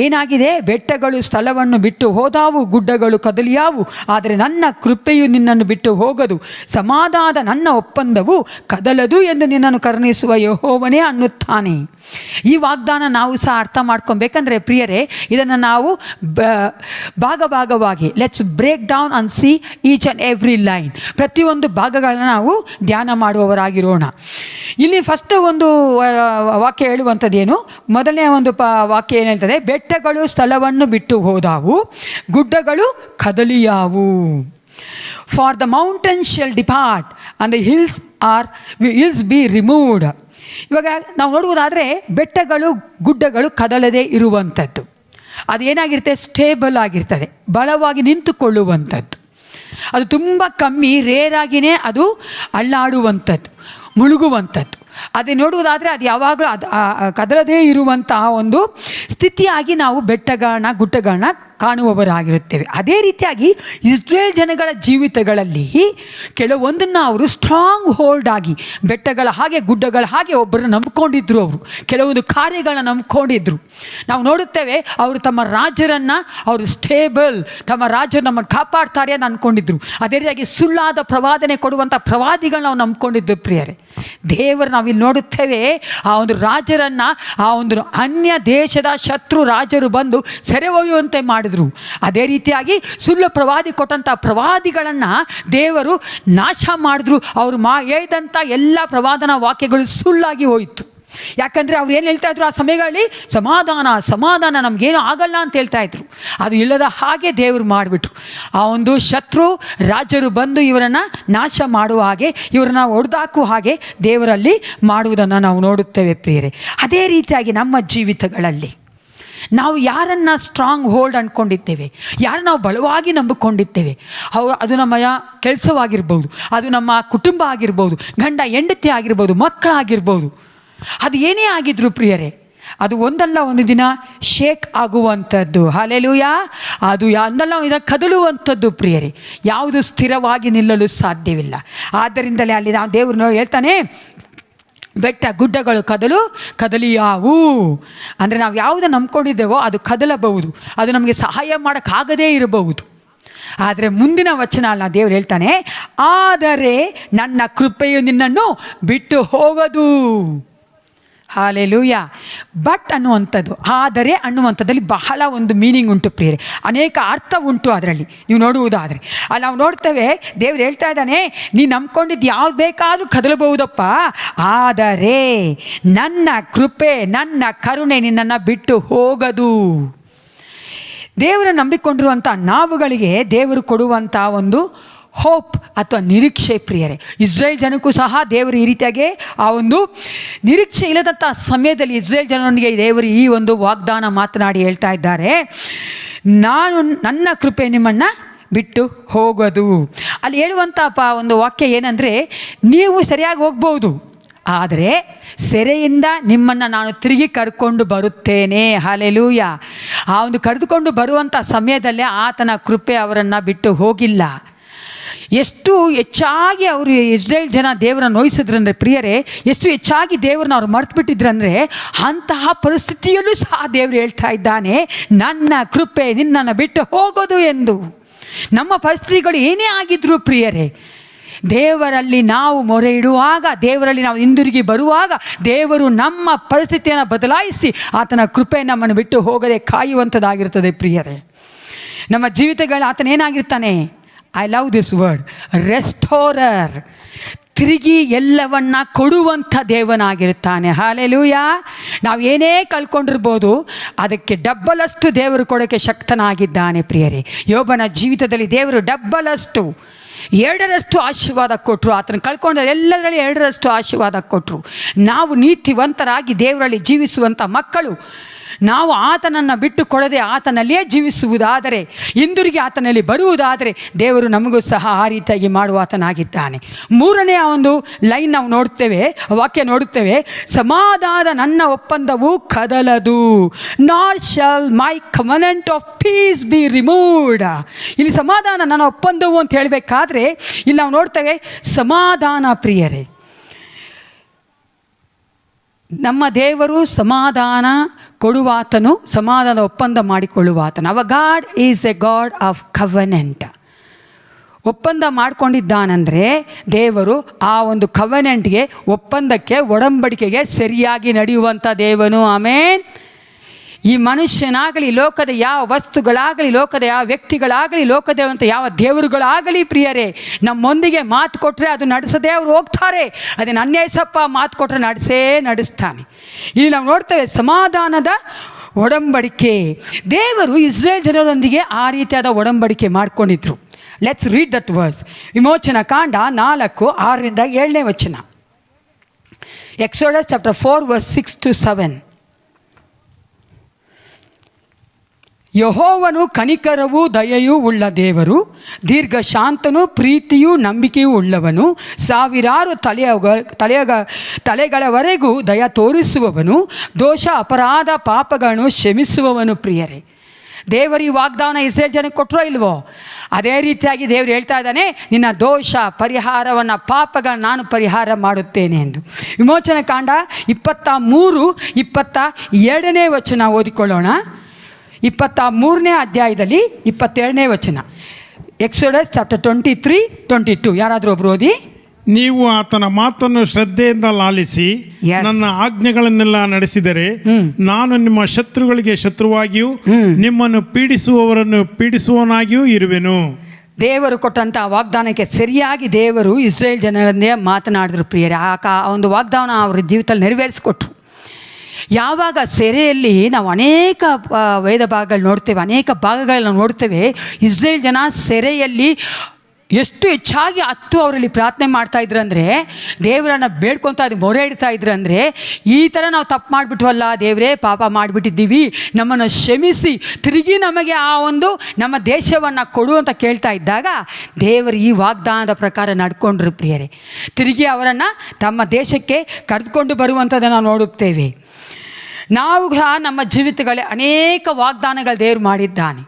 ಏನಾಗಿದೆ? ಬೆಟ್ಟಗಳು ಸ್ಥಳವನ್ನು ಬಿಟ್ಟು ಹೋದಾವು, ಗುಡ್ಡಗಳು ಕದಲಿಯಾವು, ಆದರೆ ನನ್ನ ಕೃಪೆಯು ನಿನ್ನನ್ನು ಬಿಟ್ಟು ಹೋಗದು, ಸಮಾಧಾನದ ನನ್ನ ಒಪ್ಪಂದವು ಕದಲದು ಎಂದು ನಿನ್ನನ್ನು ಕರುಣಿಸುವ ಯೆಹೋವನೇ ಅನ್ನುತ್ತಾನೆ. ಈ ವಾಗ್ದಾನ ನಾವು ಸಹ ಅರ್ಥ ಮಾಡ್ಕೊಬೇಕಂದ್ರೆ ಪ್ರಿಯರೇ, ಇದನ್ನು ನಾವು ಭಾಗವಾಗಿ let's break down and see each and every line, ಪ್ರತಿಯೊಂದು ಭಾಗಗಳನ್ನ ನಾವು ಧ್ಯಾನ ಮಾಡುವವರಾಗಿರೋಣ. ಇಲ್ಲಿ ಫಸ್ಟ್ ಒಂದು ವಾಕ್ಯ ಹೇಳುವಂಥದ್ದೇನು? ಮೊದಲನೇ ಒಂದು ವಾಕ್ಯ ಏನು ಹೇಳ್ತದೆ? ಬೆಟ್ಟಗಳು ಸ್ಥಳವನ್ನು ಬಿಟ್ಟು ಹೋದಾವು, ಗುಡ್ಡಗಳು ಕದಲಿಯಾವು. For the mountains shall depart and the hills be removed. ಇವಾಗ ನಾವು ನೋಡುವುದಾದರೆ ಬೆಟ್ಟಗಳು ಗುಡ್ಡಗಳು ಕದಲದೇ ಇರುವಂಥದ್ದು, ಅದು ಏನಾಗಿರುತ್ತೆ? ಸ್ಟೇಬಲ್ ಆಗಿರ್ತದೆ, ಬಲವಾಗಿ ನಿಂತುಕೊಳ್ಳುವಂಥದ್ದು. ಅದು ತುಂಬ ಕಮ್ಮಿ, ರೇರಾಗಿಯೇ ಅದು ಅಳ್ಳಾಡುವಂಥದ್ದು, ಮುಳುಗುವಂಥದ್ದು. ಅದೇ ನೋಡುವುದಾದರೆ ಅದು ಯಾವಾಗಲೂ ಕದಲದೇ ಇರುವಂತಹ ಒಂದು ಸ್ಥಿತಿಯಾಗಿ ನಾವು ಬೆಟ್ಟಗಳನ್ನ ಗುಡ್ಡಗಳನ್ನ ಕಾಣುವವರಾಗಿರುತ್ತೇವೆ. ಅದೇ ರೀತಿಯಾಗಿ ಇಸ್ರೇಲ್ ಜನಗಳ ಜೀವಿತಗಳಲ್ಲಿ ಕೆಲವೊಂದನ್ನು ಅವರು ಸ್ಟ್ರಾಂಗ್ ಹೋಲ್ಡ್ ಆಗಿ ಬೆಟ್ಟಗಳ ಹಾಗೆ ಗುಡ್ಡಗಳ ಹಾಗೆ ಒಬ್ಬರನ್ನು ನಂಬ್ಕೊಂಡಿದ್ರು. ಅವರು ಕೆಲವೊಂದು ಕಾರ್ಯಗಳನ್ನ ನಂಬ್ಕೊಂಡಿದ್ರು. ನಾವು ನೋಡುತ್ತೇವೆ, ಅವರು ತಮ್ಮ ರಾಜರನ್ನು ಅವರು ಸ್ಟೇಬಲ್, ತಮ್ಮ ರಾಜರು ನಮ್ಮನ್ನು ಕಾಪಾಡ್ತಾರೆ ಅಂತ ಅಂದ್ಕೊಂಡಿದ್ರು. ಅದೇ ರೀತಿಯಾಗಿ ಸುಳ್ಳಾದ ಪ್ರವಾದನೆ ಕೊಡುವಂಥ ಪ್ರವಾದಿಗಳನ್ನ ನಾವು ನಂಬ್ಕೊಂಡಿದ್ದು. ಪ್ರಿಯರೇ, ದೇವರು ನಾವಿಲ್ಲಿ ನೋಡುತ್ತೇವೆ, ಆ ಒಂದು ರಾಜರನ್ನು ಆ ಒಂದು ಅನ್ಯ ದೇಶದ ಶತ್ರು ರಾಜರು ಬಂದು ಸೆರೆ ಒಯ್ಯುವಂತೆ ಮಾಡಿದ್ರು. ಅದೇ ರೀತಿಯಾಗಿ ಸುಳ್ಳು ಪ್ರವಾದಿ ಕೊಟ್ಟಂಥ ಪ್ರವಾದಿಗಳನ್ನು ದೇವರು ನಾಶ ಮಾಡಿದ್ರು. ಅವರು ಹೇಳಿದಂಥ ಎಲ್ಲ ಪ್ರವಾದನಾ ವಾಕ್ಯಗಳು ಸುಳ್ಳಾಗಿ ಹೋಯಿತು. ಯಾಕಂದರೆ ಅವ್ರು ಏನು ಹೇಳ್ತಾ ಇದ್ರು? ಆ ಸಮಯಗಳಲ್ಲಿ ಸಮಾಧಾನ ನಮಗೇನು ಆಗಲ್ಲ ಅಂತ ಹೇಳ್ತಾ ಇದ್ರು. ಅದು ಇಲ್ಲದ ಹಾಗೆ ದೇವರು ಮಾಡಿಬಿಟ್ರು. ಆ ಒಂದು ಶತ್ರು ರಾಜರು ಬಂದು ಇವರನ್ನು ನಾಶ ಮಾಡುವ ಹಾಗೆ, ಇವರನ್ನು ಹೊಡೆದಾಕುವ ಹಾಗೆ ದೇವರಲ್ಲಿ ಮಾಡುವುದನ್ನು ನಾವು ನೋಡುತ್ತೇವೆ. ಪ್ರಿಯರೇ, ಅದೇ ರೀತಿಯಾಗಿ ನಮ್ಮ ಜೀವಿತಗಳಲ್ಲಿ ನಾವು ಯಾರನ್ನು ಸ್ಟ್ರಾಂಗ್ ಹೋಲ್ಡ್ ಅಂದ್ಕೊಂಡಿದ್ದೇವೆ, ಯಾರು ನಾವು ಬಲವಾಗಿ ನಂಬಿಕೊಂಡಿದ್ದೇವೆ, ಅದು ನಮ್ಮ ಕೆಲಸವಾಗಿರ್ಬೋದು, ಅದು ನಮ್ಮ ಕುಟುಂಬ ಆಗಿರ್ಬೋದು, ಗಂಡ ಹೆಂಡತಿ ಆಗಿರ್ಬೋದು, ಮಕ್ಕಳಾಗಿರ್ಬೋದು, ಅದು ಏನೇ ಆಗಿದ್ರು ಪ್ರಿಯರೇ, ಅದು ಒಂದಲ್ಲ ಒಂದು ದಿನ ಶೇಕ್ ಆಗುವಂಥದ್ದು. ಹಲ್ಲೆಲೂಯಾ. ಅದು ಒಂದಲ್ಲ ಒಂದು ಕದಲುವಂಥದ್ದು. ಪ್ರಿಯರೇ, ಯಾವುದು ಸ್ಥಿರವಾಗಿ ನಿಲ್ಲಲು ಸಾಧ್ಯವಿಲ್ಲ. ಆದ್ದರಿಂದಲೇ ಅಲ್ಲಿ ನಾವು ದೇವರು ಹೇಳ್ತಾನೆ, ಬೆಟ್ಟ ಗುಡ್ಡಗಳು ಕದಲಿಯಾವು. ಅಂದರೆ ನಾವು ಯಾವುದು ನಂಬ್ಕೊಂಡಿದ್ದೇವೋ ಅದು ಕದಲಬಹುದು, ಅದು ನಮಗೆ ಸಹಾಯ ಮಾಡೋಕ್ಕಾಗದೇ ಇರಬಹುದು. ಆದರೆ ಮುಂದಿನ ವಚನ ಅಲ್ಲ, ದೇವರು ಹೇಳ್ತಾನೆ, ಆದರೆ ನನ್ನ ಕೃಪೆಯು ನಿನ್ನನ್ನು ಬಿಟ್ಟು ಹೋಗದು. ಹಾಲೆಲೂಯಾ. ಬಟ್ ಅನ್ನುವಂಥದ್ದು, ಆದರೆ ಅನ್ನುವಂಥದ್ದಲ್ಲಿ ಬಹಳ ಒಂದು ಮೀನಿಂಗ್ ಉಂಟು ಪ್ರಿಯರೇ, ಅನೇಕ ಅರ್ಥ ಉಂಟು ಅದರಲ್ಲಿ. ನೀವು ನೋಡುವುದಾದರೆ ಅಲ್ಲಿ ನಾವು ನೋಡ್ತೇವೆ, ದೇವ್ರು ಹೇಳ್ತಾ ಇದ್ದಾನೆ, ನೀನು ನಂಬ್ಕೊಂಡಿದ್ದು ಯಾವ್ದು ಬೇಕಾದರೂ ಕದಲಬಹುದಪ್ಪ, ಆದರೆ ನನ್ನ ಕೃಪೆ ನನ್ನ ಕರುಣೆ ನಿನ್ನನ್ನು ಬಿಟ್ಟು ಹೋಗದು. ದೇವರ ನಂಬಿಕೊಂಡಿರುವಂಥ ನಾವುಗಳಿಗೆ ದೇವರು ಕೊಡುವಂಥ ಒಂದು ಹೋಪ್ ಅಥವಾ ನಿರೀಕ್ಷೆ ಪ್ರಿಯರೇ. ಇಸ್ರೇಲ್ ಜನಕ್ಕೂ ಸಹ ದೇವರು ಈ ರೀತಿಯಾಗಿ ಆ ಒಂದು ನಿರೀಕ್ಷೆ ಇಲ್ಲದಂಥ ಸಮಯದಲ್ಲಿ ಇಸ್ರೇಲ್ ಜನರೊಂದಿಗೆ ದೇವರು ಈ ಒಂದು ವಾಗ್ದಾನ ಮಾತನಾಡಿ ಹೇಳ್ತಾ ಇದ್ದಾರೆ, ನನ್ನ ಕೃಪೆ ನಿಮ್ಮನ್ನು ಬಿಟ್ಟು ಹೋಗೋದು. ಅಲ್ಲಿ ಹೇಳುವಂಥ ಒಂದು ವಾಕ್ಯ ಏನಂದರೆ, ನೀವು ಸರಿಯಾಗಿ ಹೋಗ್ಬೋದು, ಆದರೆ ಸೆರೆಯಿಂದ ನಿಮ್ಮನ್ನು ನಾನು ತಿರುಗಿ ಕರ್ಕೊಂಡು ಬರುತ್ತೇನೆ. ಹಲ್ಲೆಲೂಯ. ಆ ಒಂದು ಕರೆದುಕೊಂಡು ಬರುವಂಥ ಸಮಯದಲ್ಲೇ ಆತನ ಕೃಪೆ ಅವರನ್ನು ಬಿಟ್ಟು ಹೋಗಿಲ್ಲ. ಎಷ್ಟು ಹೆಚ್ಚಾಗಿ ಅವರು ಇಸ್ರೇಲ್ ಜನ ದೇವರನ್ನು ನೋಯಿಸಿದ್ರಂದರೆ ಪ್ರಿಯರೇ, ಎಷ್ಟು ಹೆಚ್ಚಾಗಿ ದೇವರನ್ನ ಅವ್ರು ಮರ್ತು ಬಿಟ್ಟಿದ್ರಂದರೆ, ಅಂತಹ ಪರಿಸ್ಥಿತಿಯಲ್ಲೂ ಸಹ ದೇವರು ಹೇಳ್ತಾ ಇದ್ದಾನೆ, ನನ್ನ ಕೃಪೆ ನಿನ್ನನ್ನು ಬಿಟ್ಟು ಹೋಗೋದು ಎಂದು. ನಮ್ಮ ಪರಿಸ್ಥಿತಿಗಳು ಏನೇ ಆಗಿದ್ರು ಪ್ರಿಯರೇ, ದೇವರಲ್ಲಿ ನಾವು ಮೊರೆ ಇಡುವಾಗ, ದೇವರಲ್ಲಿ ನಾವು ಹಿಂದಿರುಗಿ ಬರುವಾಗ, ದೇವರು ನಮ್ಮ ಪರಿಸ್ಥಿತಿಯನ್ನು ಬದಲಾಯಿಸಿ ಆತನ ಕೃಪೆ ನಮ್ಮನ್ನು ಬಿಟ್ಟು ಹೋಗದೆ ಕಾಯುವಂಥದ್ದಾಗಿರ್ತದೆ ಪ್ರಿಯರೇ. ನಮ್ಮ ಜೀವಿತಗಳು ಆತನೇನಾಗಿರ್ತಾನೆ, ಐ ಲವ್ ದಿಸ್ ವರ್ಡ್, ರೆಸ್ಟೋರರ್, ತಿರುಗಿ ಎಲ್ಲವನ್ನ ಕೊಡುವಂಥ ದೇವನಾಗಿರ್ತಾನೆ. ಹಲ್ಲೆಲೂಯ. ನಾವು ಏನೇ ಕಳ್ಕೊಂಡಿರ್ಬೋದು, ಅದಕ್ಕೆ ಡಬ್ಬಲಷ್ಟು ದೇವರು ಕೊಡೋಕ್ಕೆ ಶಕ್ತನಾಗಿದ್ದಾನೆ ಪ್ರಿಯರೇ. ಯೋಬನ ಜೀವಿತದಲ್ಲಿ ದೇವರು ಡಬ್ಬಲಷ್ಟು, 2ರಷ್ಟು ಆಶೀರ್ವಾದ ಕೊಟ್ಟರು. ಆತನ ಕಳ್ಕೊಂಡ ಎಲ್ಲದರಲ್ಲಿ 2ರಷ್ಟು ಆಶೀರ್ವಾದ ಕೊಟ್ಟರು. ನಾವು ನೀತಿವಂತರಾಗಿ ದೇವರಲ್ಲಿ ಜೀವಿಸುವಂಥ ಮಕ್ಕಳು, ನಾವು ಆತನನ್ನು ಬಿಟ್ಟು ಕೊಡದೆ ಆತನಲ್ಲಿಯೇ ಜೀವಿಸುವುದಾದರೆ, ಹಿಂದಿರುಗಿ ಆತನಲ್ಲಿ ಬರುವುದಾದರೆ, ದೇವರು ನಮಗೂ ಸಹ ಆ ರೀತಿಯಾಗಿ ಮಾಡುವ ಆತನಾಗಿದ್ದಾನೆ. 3ನೇ ಒಂದು ಲೈನ್ ನಾವು ನೋಡ್ತೇವೆ, ವಾಕ್ಯ ನೋಡುತ್ತೇವೆ, ಸಮಾಧಾನ ನನ್ನ ಒಪ್ಪಂದವು ಕದಲದು, not shall my covenant of peace be removed. ಇಲ್ಲಿ ಸಮಾಧಾನ ನನ್ನ ಒಪ್ಪಂದವು ಅಂತ ಹೇಳಬೇಕಾದ್ರೆ ಇಲ್ಲಿ ನಾವು ನೋಡ್ತೇವೆ ಸಮಾಧಾನ ಪ್ರಿಯರೇ. ನಮ್ಮ ದೇವರು ಸಮಾಧಾನ ಕೊಡುವಾತನು, ಸಮಾಧಾನ ಒಪ್ಪಂದ ಮಾಡಿಕೊಳ್ಳುವಾತನು. Our God is a God of covenant. ಒಪ್ಪಂದ ಮಾಡ್ಕೊಂಡಿದ್ದಾನಂದರೆ ದೇವರು ಆ ಒಂದು ಕವನೆಂಟ್ಗೆ, ಒಪ್ಪಂದಕ್ಕೆ, ಒಡಂಬಡಿಕೆಗೆ ಸರಿಯಾಗಿ ನಡೆಯುವಂಥ ದೇವನು. ಆಮೇನ್. ಈ ಮನುಷ್ಯನಾಗಲಿ, ಲೋಕದ ಯಾವ ವಸ್ತುಗಳಾಗಲಿ, ಲೋಕದ ಯಾವ ವ್ಯಕ್ತಿಗಳಾಗಲಿ, ಲೋಕದ ಯಾವ ದೇವರುಗಳಾಗಲಿ ಪ್ರಿಯರೇ, ನಮ್ಮೊಂದಿಗೆ ಮಾತು ಕೊಟ್ಟರೆ ಅದು ನಡೆಸದೆ ಅವ್ರು ಹೋಗ್ತಾರೆ. ಅದೇ ನನ್ನೇಸಪ್ಪ ಮಾತು ಕೊಟ್ಟರೆ ನಡೆಸ್ತಾನೆ. ಇಲ್ಲಿ ನಾವು ನೋಡ್ತೇವೆ ಸಮಾಧಾನದ ಒಡಂಬಡಿಕೆ. ದೇವರು ಇಸ್ರೇಲ್ ಜನರೊಂದಿಗೆ ಆ ರೀತಿಯಾದ ಒಡಂಬಡಿಕೆ ಮಾಡ್ಕೊಂಡಿದ್ರು. Let's read that verse. ವಿಮೋಚನ ಕಾಂಡ 4:6-7 ವಚನ. Exodus chapter 4 verse 6-7. ಯೆಹೋವನು ಕನಿಕರವೂ ದಯೆಯೂ ಉಳ್ಳ ದೇವರು, ದೀರ್ಘ ಶಾಂತನು, ಪ್ರೀತಿಯೂ ನಂಬಿಕೆಯೂ ಉಳ್ಳವನು, ಸಾವಿರಾರು ತಲೆಗಳವರೆಗೂ ದಯ ತೋರಿಸುವವನು, ದೋಷ ಅಪರಾಧ ಪಾಪಗಳನ್ನು ಕ್ಷಮಿಸುವವನು. ಪ್ರಿಯರೇ, ದೇವರು ಈ ವಾಗ್ದಾನ ಇಸ್ರೇಲ್ ಜನಕ್ಕೆ ಕೊಟ್ಟರೋ ಇಲ್ವೋ? ಅದೇ ರೀತಿಯಾಗಿ ದೇವರು ಹೇಳ್ತಾ ಇದ್ದಾನೆ, ನಿನ್ನ ದೋಷ ಪರಿಹಾರವನ್ನು, ಪಾಪಗಳನ್ನು ನಾನು ಪರಿಹಾರ ಮಾಡುತ್ತೇನೆ ಎಂದು. ವಿಮೋಚನ ಕಾಂಡ 23:22 ವಚನ ಓದಿಕೊಳ್ಳೋಣ. 23ನೇ ಅಧ್ಯಾಯದಲ್ಲಿ 22ನೇ ವಚನ. Exodus chapter 23:22. ಯಾರಾದರೂ ಒಬ್ರು ಓದಿ. ನೀವು ಆತನ ಮಾತನ್ನು ಶ್ರದ್ಧೆಯಿಂದ ಲಾಲಿಸಿ ನನ್ನ ಆಜ್ಞೆಗಳನ್ನೆಲ್ಲ ನಡೆಸಿದರೆ ನಾನು ನಿಮ್ಮ ಶತ್ರುಗಳಿಗೆ ಶತ್ರುವಾಗಿಯೂ ನಿಮ್ಮನ್ನು ಪೀಡಿಸುವವರನ್ನು ಪೀಡಿಸುವವನಾಗಿಯೂ ಇರುವೆನು. ದೇವರು ಕೊಟ್ಟಂಥ ವಾಗ್ದಾನಕ್ಕೆ ಸರಿಯಾಗಿ ದೇವರು ಇಸ್ರೇಲ್ ಜನರನ್ನೇ ಮಾತನಾಡಿದ್ರು ಪ್ರಿಯರೇ. ಆ ಒಂದು ವಾಗ್ದಾನ ಅವರ ಜೀವಿತದಲ್ಲಿ ನೆರವೇರಿಸಿಕೊಟ್ರು. ಯಾವಾಗ ಸೆರೆಯಲ್ಲಿ ನಾವು ಅನೇಕ ವೇದ ಭಾಗಗಳು ನೋಡ್ತೇವೆ, ಅನೇಕ ಭಾಗಗಳನ್ನ ನೋಡ್ತೇವೆ, ಇಸ್ರೇಲ್ ಜನ ಸೆರೆಯಲ್ಲಿ ಎಷ್ಟು ಹೆಚ್ಚಾಗಿ ಅವರಲ್ಲಿ ಪ್ರಾರ್ಥನೆ ಮಾಡ್ತಾ ಇದ್ರಂದರೆ, ದೇವರನ್ನು ಬೇಡ್ಕೊತಾ ಇದ್ದು ಮೊರೆ ಇಡ್ತಾ ಇದ್ರಂದರೆ, ಈ ಥರ ನಾವು ತಪ್ಪು ಮಾಡಿಬಿಟ್ವಲ್ಲ ದೇವರೇ, ಪಾಪ ಮಾಡಿಬಿಟ್ಟಿದ್ದೀವಿ, ನಮ್ಮನ್ನು ಕ್ಷಮಿಸಿ ತಿರುಗಿ ನಮಗೆ ಆ ಒಂದು ನಮ್ಮ ದೇಶವನ್ನು ಕೊಡು ಅಂತ ಕೇಳ್ತಾ ಇದ್ದಾಗ, ದೇವರು ಈ ವಾಗ್ದಾನದ ಪ್ರಕಾರ ನಡ್ಕೊಂಡ್ರು ಪ್ರಿಯರೇ. ತಿರುಗಿ ಅವರನ್ನು ತಮ್ಮ ದೇಶಕ್ಕೆ ಕರೆದುಕೊಂಡು ಬರುವಂಥದ್ದನ್ನು ನಾವು ನೋಡುತ್ತೇವೆ. ನಾವು ಸಹ ನಮ್ಮ ಜೀವಿತಗಳೇ ಅನೇಕ ವಾಗ್ದಾನಗಳು ದೇವರು ಮಾಡಿದ್ದಾನೆ.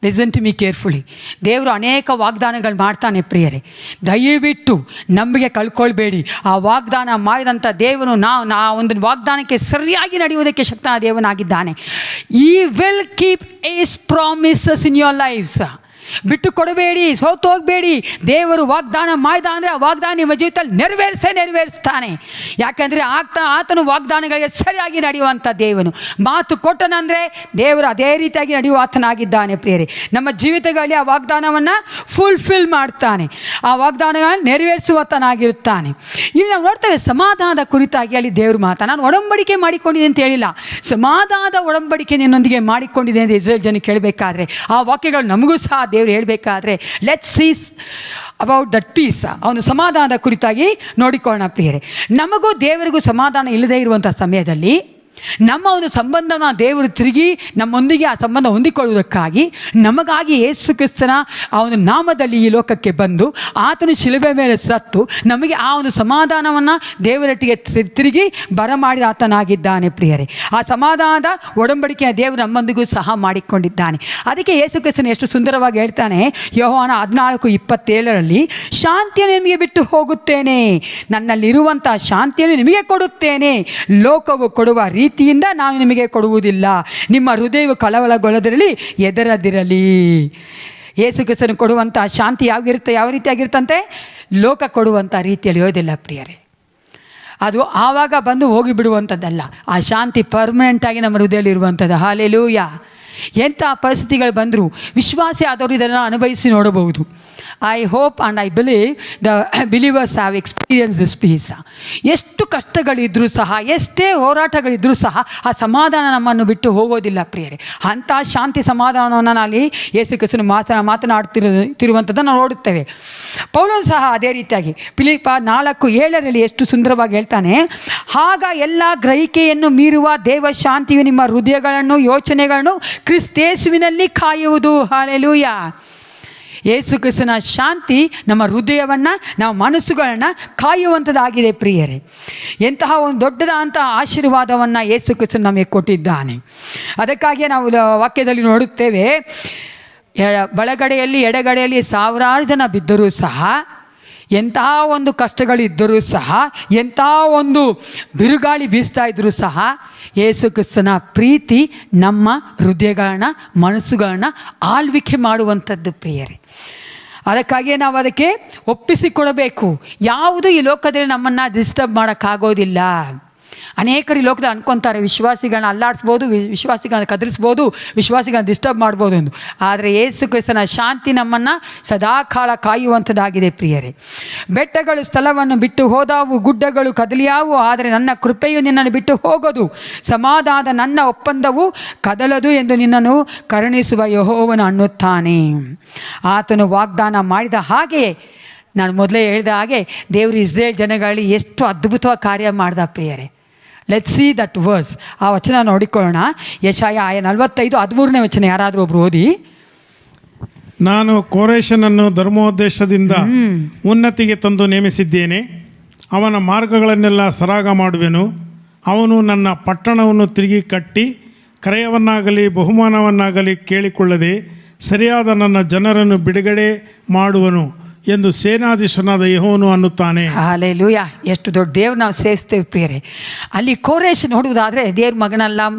Listen to me carefully. ದೇವರು ಅನೇಕ ವಾಗ್ದಾನಗಳು ಮಾಡ್ತಾನೆ ಪ್ರಿಯರೇ. ದಯವಿಟ್ಟು ನಂಬಿಕೆ ಕಳ್ಕೊಳ್ಬೇಡಿ. ಆ ವಾಗ್ದಾನ ಮಾಡಿದಂಥ ದೇವನು ನಾವು ಒಂದು ವಾಗ್ದಾನಕ್ಕೆ ಸರಿಯಾಗಿ ನಡೆಯುವುದಕ್ಕೆ ಶಕ್ತನ ದೇವನಾಗಿದ್ದಾನೆ. He will keep his promises in your lives. ಬಿಟ್ಟು ಕೊಡಬೇಡಿ, ಸೋತು ಹೋಗಬೇಡಿ. ದೇವರು ವಾಗ್ದಾನ ಮಾಡಿದ ಅಂದರೆ ಆ ವಾಗ್ದಾನ ನಿಮ್ಮ ಜೀವಿತದಲ್ಲಿ ನೆರವೇರಿಸ್ತಾನೆ. ಯಾಕಂದರೆ ಆತನು ವಾಗ್ದಾನಗಳಿಗೆ ಸರಿಯಾಗಿ ನಡೆಯುವಂಥ ದೇವನು. ಮಾತು ಕೊಟ್ಟನಂದರೆ ದೇವರು ಅದೇ ರೀತಿಯಾಗಿ ನಡೆಯುವ ಆತನಾಗಿದ್ದಾನೆ ಪ್ರಿಯರೇ. ನಮ್ಮ ಜೀವಿತಗಳಲ್ಲಿ ಆ ವಾಗ್ದಾನವನ್ನು ಫುಲ್ಫಿಲ್ ಮಾಡ್ತಾನೆ, ಆ ವಾಗ್ದಾನಗಳನ್ನು ನೆರವೇರಿಸುವತನಾಗಿರುತ್ತಾನೆ. ಇಲ್ಲಿ ನಾವು ನೋಡ್ತೇವೆ ಸಮಾಧಾನದ ಕುರಿತಾಗಿ ಅಲ್ಲಿ ದೇವರು ನಾನು ಒಡಂಬಡಿಕೆ ಮಾಡಿಕೊಂಡಿದೆ ಅಂತ ಹೇಳಿಲ್ಲ, ಸಮಾಧಾನದ ಒಡಂಬಡಿಕೆ ನಿನ್ನೊಂದಿಗೆ ಮಾಡಿಕೊಂಡಿದೆ ಅಂತ ಇಸ್ರೇಲ್ ಜನ ಕೇಳಬೇಕಾದ್ರೆ, ಆ ವಾಕ್ಯಗಳು ನಮಗೂ ಸಹ ದೇವರು ಹೇಳಬೇಕಾದ್ರೆ, let's sees about that peace, ಅವನು ಸಮಾಧಾನದ ಕುರಿತಾಗಿ ನೋಡಿಕೊಳ್ಳೋಣ ಪ್ರಿಯರೇ. ನಮಗೂ ದೇವರಿಗೂ ಸಮಾಧಾನ ಇಲ್ಲದೇ ಇರುವಂಥ ಸಮಯದಲ್ಲಿ ನಮ್ಮ ಒಂದು ಸಂಬಂಧನ ದೇವರು ತಿರುಗಿ ನಮ್ಮೊಂದಿಗೆ ಆ ಸಂಬಂಧ ಹೊಂದಿಕೊಳ್ಳುವುದಕ್ಕಾಗಿ ನಮಗಾಗಿ ಯೇಸು ಕ್ರಿಸ್ತನ ಆ ಒಂದು ನಾಮದಲ್ಲಿ ಈ ಲೋಕಕ್ಕೆ ಬಂದು ಆತನು ಶಿಲುಬೆ ಮೇಲೆ ಸತ್ತು ನಮಗೆ ಆ ಒಂದು ಸಮಾಧಾನವನ್ನು ದೇವರೊಟ್ಟಿಗೆ ತಿರುಗಿ ಬರಮಾಡಿದ ಆತನಾಗಿದ್ದಾನೆ ಪ್ರಿಯರೇ. ಆ ಸಮಾಧಾನದ ಒಡಂಬಡಿಕೆಯ ದೇವರು ನಮ್ಮೊಂದಿಗೂ ಸಹ ಮಾಡಿಕೊಂಡಿದ್ದಾನೆ. ಅದಕ್ಕೆ ಯೇಸು ಕ್ರಿಸ್ತನು ಎಷ್ಟು ಸುಂದರವಾಗಿ ಹೇಳ್ತಾನೆ ಯೋಹಾನ 14:27 ಶಾಂತಿಯನ್ನು ನಿಮಗೆ ಬಿಟ್ಟು ಹೋಗುತ್ತೇನೆ, ನನ್ನಲ್ಲಿರುವಂಥ ಶಾಂತಿಯನ್ನು ನಿಮಗೆ ಕೊಡುತ್ತೇನೆ, ಲೋಕವು ಕೊಡುವ ರೀತಿಯಿಂದ ನಾನು ನಿಮಗೆ ಕೊಡುವುದಿಲ್ಲ, ನಿಮ್ಮ ಹೃದಯವು ಕಳವಳಗೊಳ್ಳದಿರಲಿ, ಹೆದರದಿರಲಿ. ಯೇಸು ಕ್ರಿಸ್ತನು ಕೊಡುವಂಥ ಶಾಂತಿ ಯಾವ ರೀತಿಯಾಗಿರ್ತಂತೆ? ಲೋಕ ಕೊಡುವಂಥ ರೀತಿಯಲ್ಲಿ ಇರೋದಿಲ್ಲ ಪ್ರಿಯರೇ. ಅದು ಆವಾಗ ಬಂದು ಹೋಗಿಬಿಡುವಂಥದ್ದಲ್ಲ. ಆ ಶಾಂತಿ ಪರ್ಮನೆಂಟಾಗಿ ನಮ್ಮ ಹೃದಯದಲ್ಲಿ ಇರುವಂಥದ್ದು. ಹಾಲೆಲೂಯಾ. ಎಂಥ ಪರಿಸ್ಥಿತಿಗಳು ಬಂದರೂ ವಿಶ್ವಾಸಿ ಆದವರು ಇದನ್ನು ಅನುಭವಿಸಿ ನೋಡಬಹುದು. I hope and I believe the believers have experience this peace. ಎಷ್ಟು ಕಷ್ಟಗಳಿದ್ದರೂ ಸಹ, ಎಷ್ಟೇ ಹೋರಾಟಗಳಿದ್ದರೂ ಸಹ ಆ ಸಮಾಧಾನ ನಮ್ಮನ್ನು ಬಿಟ್ಟು ಹೋಗೋದಿಲ್ಲ ಪ್ರಿಯರೇ. ಅಂಥ ಶಾಂತಿ ಸಮಾಧಾನವನ್ನು ಅಲ್ಲಿ ಯೇಸು ಕ್ರಿಸ್ತನು ಮಾತನಾಡ್ತಿರುವಂಥದ್ದನ್ನು ನಾವು ನೋಡುತ್ತೇವೆ. ಪೌಲನು ಸಹ ಅದೇ ರೀತಿಯಾಗಿ ಫಿಲಿಪ್ಪ 4:7 ಎಷ್ಟು ಸುಂದರವಾಗಿ ಹೇಳ್ತಾನೆ, ಆಗ ಎಲ್ಲ ಗ್ರಹಿಕೆಯನ್ನು ಮೀರುವ ದೇವ ಶಾಂತಿಯು ನಿಮ್ಮ ಹೃದಯಗಳನ್ನು ಯೋಚನೆಗಳನ್ನು ಕ್ರಿಸ್ತೇಸುವಿನಲ್ಲಿ ಕಾಯುವುದು. ಹಾಲೆಲೂಯಾ. ಯೇಸು ಕ್ರಿಸ್ತನ ಶಾಂತಿ ನಮ್ಮ ಹೃದಯವನ್ನು, ನಮ್ಮ ಮನಸ್ಸುಗಳನ್ನು ಕಾಯುವಂಥದ್ದಾಗಿದೆ ಪ್ರಿಯರೇ. ಎಂತಹ ಒಂದು ದೊಡ್ಡದಾದಂಥ ಆಶೀರ್ವಾದವನ್ನು ಯೇಸು ಕ್ರಿಸ್ತನು ನಮಗೆ ಕೊಟ್ಟಿದ್ದಾನೆ. ಅದಕ್ಕಾಗಿಯೇ ನಾವು ವಾಕ್ಯದಲ್ಲಿ ನೋಡುತ್ತೇವೆ, ಬಲಗಡೆಯಲ್ಲಿ ಎಡಗಡೆಯಲ್ಲಿ ಸಾವಿರಾರು ಜನ ಬಿದ್ದರೂ ಸಹ, ಎಂಥ ಒಂದು ಕಷ್ಟಗಳಿದ್ದರೂ ಸಹ, ಎಂಥ ಒಂದು ಬಿರುಗಾಳಿ ಬೀಸ್ತಾ ಇದ್ದರೂ ಸಹ ಯೇಸು ಕ್ರಿಸ್ತನ ಪ್ರೀತಿ ನಮ್ಮ ಹೃದಯಗಳನ್ನ, ಮನಸ್ಸುಗಳನ್ನ ಆಳ್ವಿಕೆ ಮಾಡುವಂಥದ್ದು ಪ್ರಿಯರೇ. ಅದಕ್ಕಾಗಿಯೇ ನಾವು ಅದಕ್ಕೆ ಒಪ್ಪಿಸಿಕೊಡಬೇಕು. ಯಾವುದು ಈ ಲೋಕದಲ್ಲಿ ನಮ್ಮನ್ನು ಡಿಸ್ಟರ್ಬ್ ಮಾಡೋಕ್ಕಾಗೋದಿಲ್ಲ. ಅನೇಕರು ಈ ಲೋಕದಲ್ಲಿ ಅನ್ಕೊತಾರೆ ವಿಶ್ವಾಸಿಗಳನ್ನ ಅಲ್ಲಾಡಿಸ್ಬೋದು, ವಿಶ್ವಾಸಿಗಳನ್ನ ಕದಲಿಸ್ಬೋದು, ವಿಶ್ವಾಸಿಗಳನ್ನ ಡಿಸ್ಟರ್ಬ್ ಮಾಡ್ಬೋದು ಎಂದು. ಆದರೆ ಯೇಸು ಕ್ರಿಸ್ತನ ಶಾಂತಿ ನಮ್ಮನ್ನು ಸದಾಕಾಲ ಕಾಯುವಂಥದ್ದಾಗಿದೆ ಪ್ರಿಯರೇ. ಬೆಟ್ಟಗಳು ಸ್ಥಳವನ್ನು ಬಿಟ್ಟು ಹೋದಾವು, ಗುಡ್ಡಗಳು ಕದಲಿಯಾವು, ಆದರೆ ನನ್ನ ಕೃಪೆಯು ನಿನ್ನನ್ನು ಬಿಟ್ಟು ಹೋಗೋದು, ಸಮಾಧಾನದ ನನ್ನ ಒಪ್ಪಂದವು ಕದಲದು ಎಂದು ನಿನ್ನನ್ನು ಕರುಣಿಸುವ ಯೆಹೋವನು ಅನ್ನುತ್ತಾನೆ. ಆತನು ವಾಗ್ದಾನ ಮಾಡಿದ ಹಾಗೆಯೇ, ನಾನು ಮೊದಲೇ ಹೇಳಿದ ಹಾಗೆ, ದೇವರು ಇಸ್ರೇಲ್ ಜನಗಳಲ್ಲಿ ಎಷ್ಟು ಅದ್ಭುತವಾಗಿ ಕಾರ್ಯ ಮಾಡ್ದ ಪ್ರಿಯರೇ. Let's see that verse. ಆ ವಚನ ನೋಡಿಕೊಳ್ಳೋಣ. ಯೆಶಾಯ 45:13 ಯಾರಾದರೂ ಒಬ್ರು ಓದಿ. ನಾನು ಕೋರೇಶನನ್ನು ಧರ್ಮೋದ್ದೇಶದಿಂದ ಉನ್ನತಿಗೆ ತಂದು ನೇಮಿಸಿದ್ದೇನೆ, ಅವನ ಮಾರ್ಗಗಳನ್ನೆಲ್ಲ ಸರಾಗ ಮಾಡುವೆನು. ಅವನು ನನ್ನ ಪಟ್ಟಣವನ್ನು ತಿರುಗಿ ಕಟ್ಟಿ ಕ್ರಯವನ್ನಾಗಲಿ ಬಹುಮಾನವನ್ನಾಗಲಿ ಕೇಳಿಕೊಳ್ಳದೆ ಸರಿಯಾದ ನನ್ನ ಜನರನ್ನು ಬಿಡುಗಡೆ ಮಾಡುವನು ಎಂದು ಸೇನಾಧೀಶನಾದ ಯೆಹೋವನು ಅನ್ನುತ್ತಾನೆ. ಹಾಲೆಲೂಯಾ. ಎಷ್ಟು ದೊಡ್ಡ ದೇವ್ರು ನಾವು ಸೇರಿಸ್ತೇವೆ ಪ್ರಿಯರೇ. ಅಲ್ಲಿ ಕೋರೇಶ್ ನೋಡುವುದಾದರೆ ದೇವ್ರ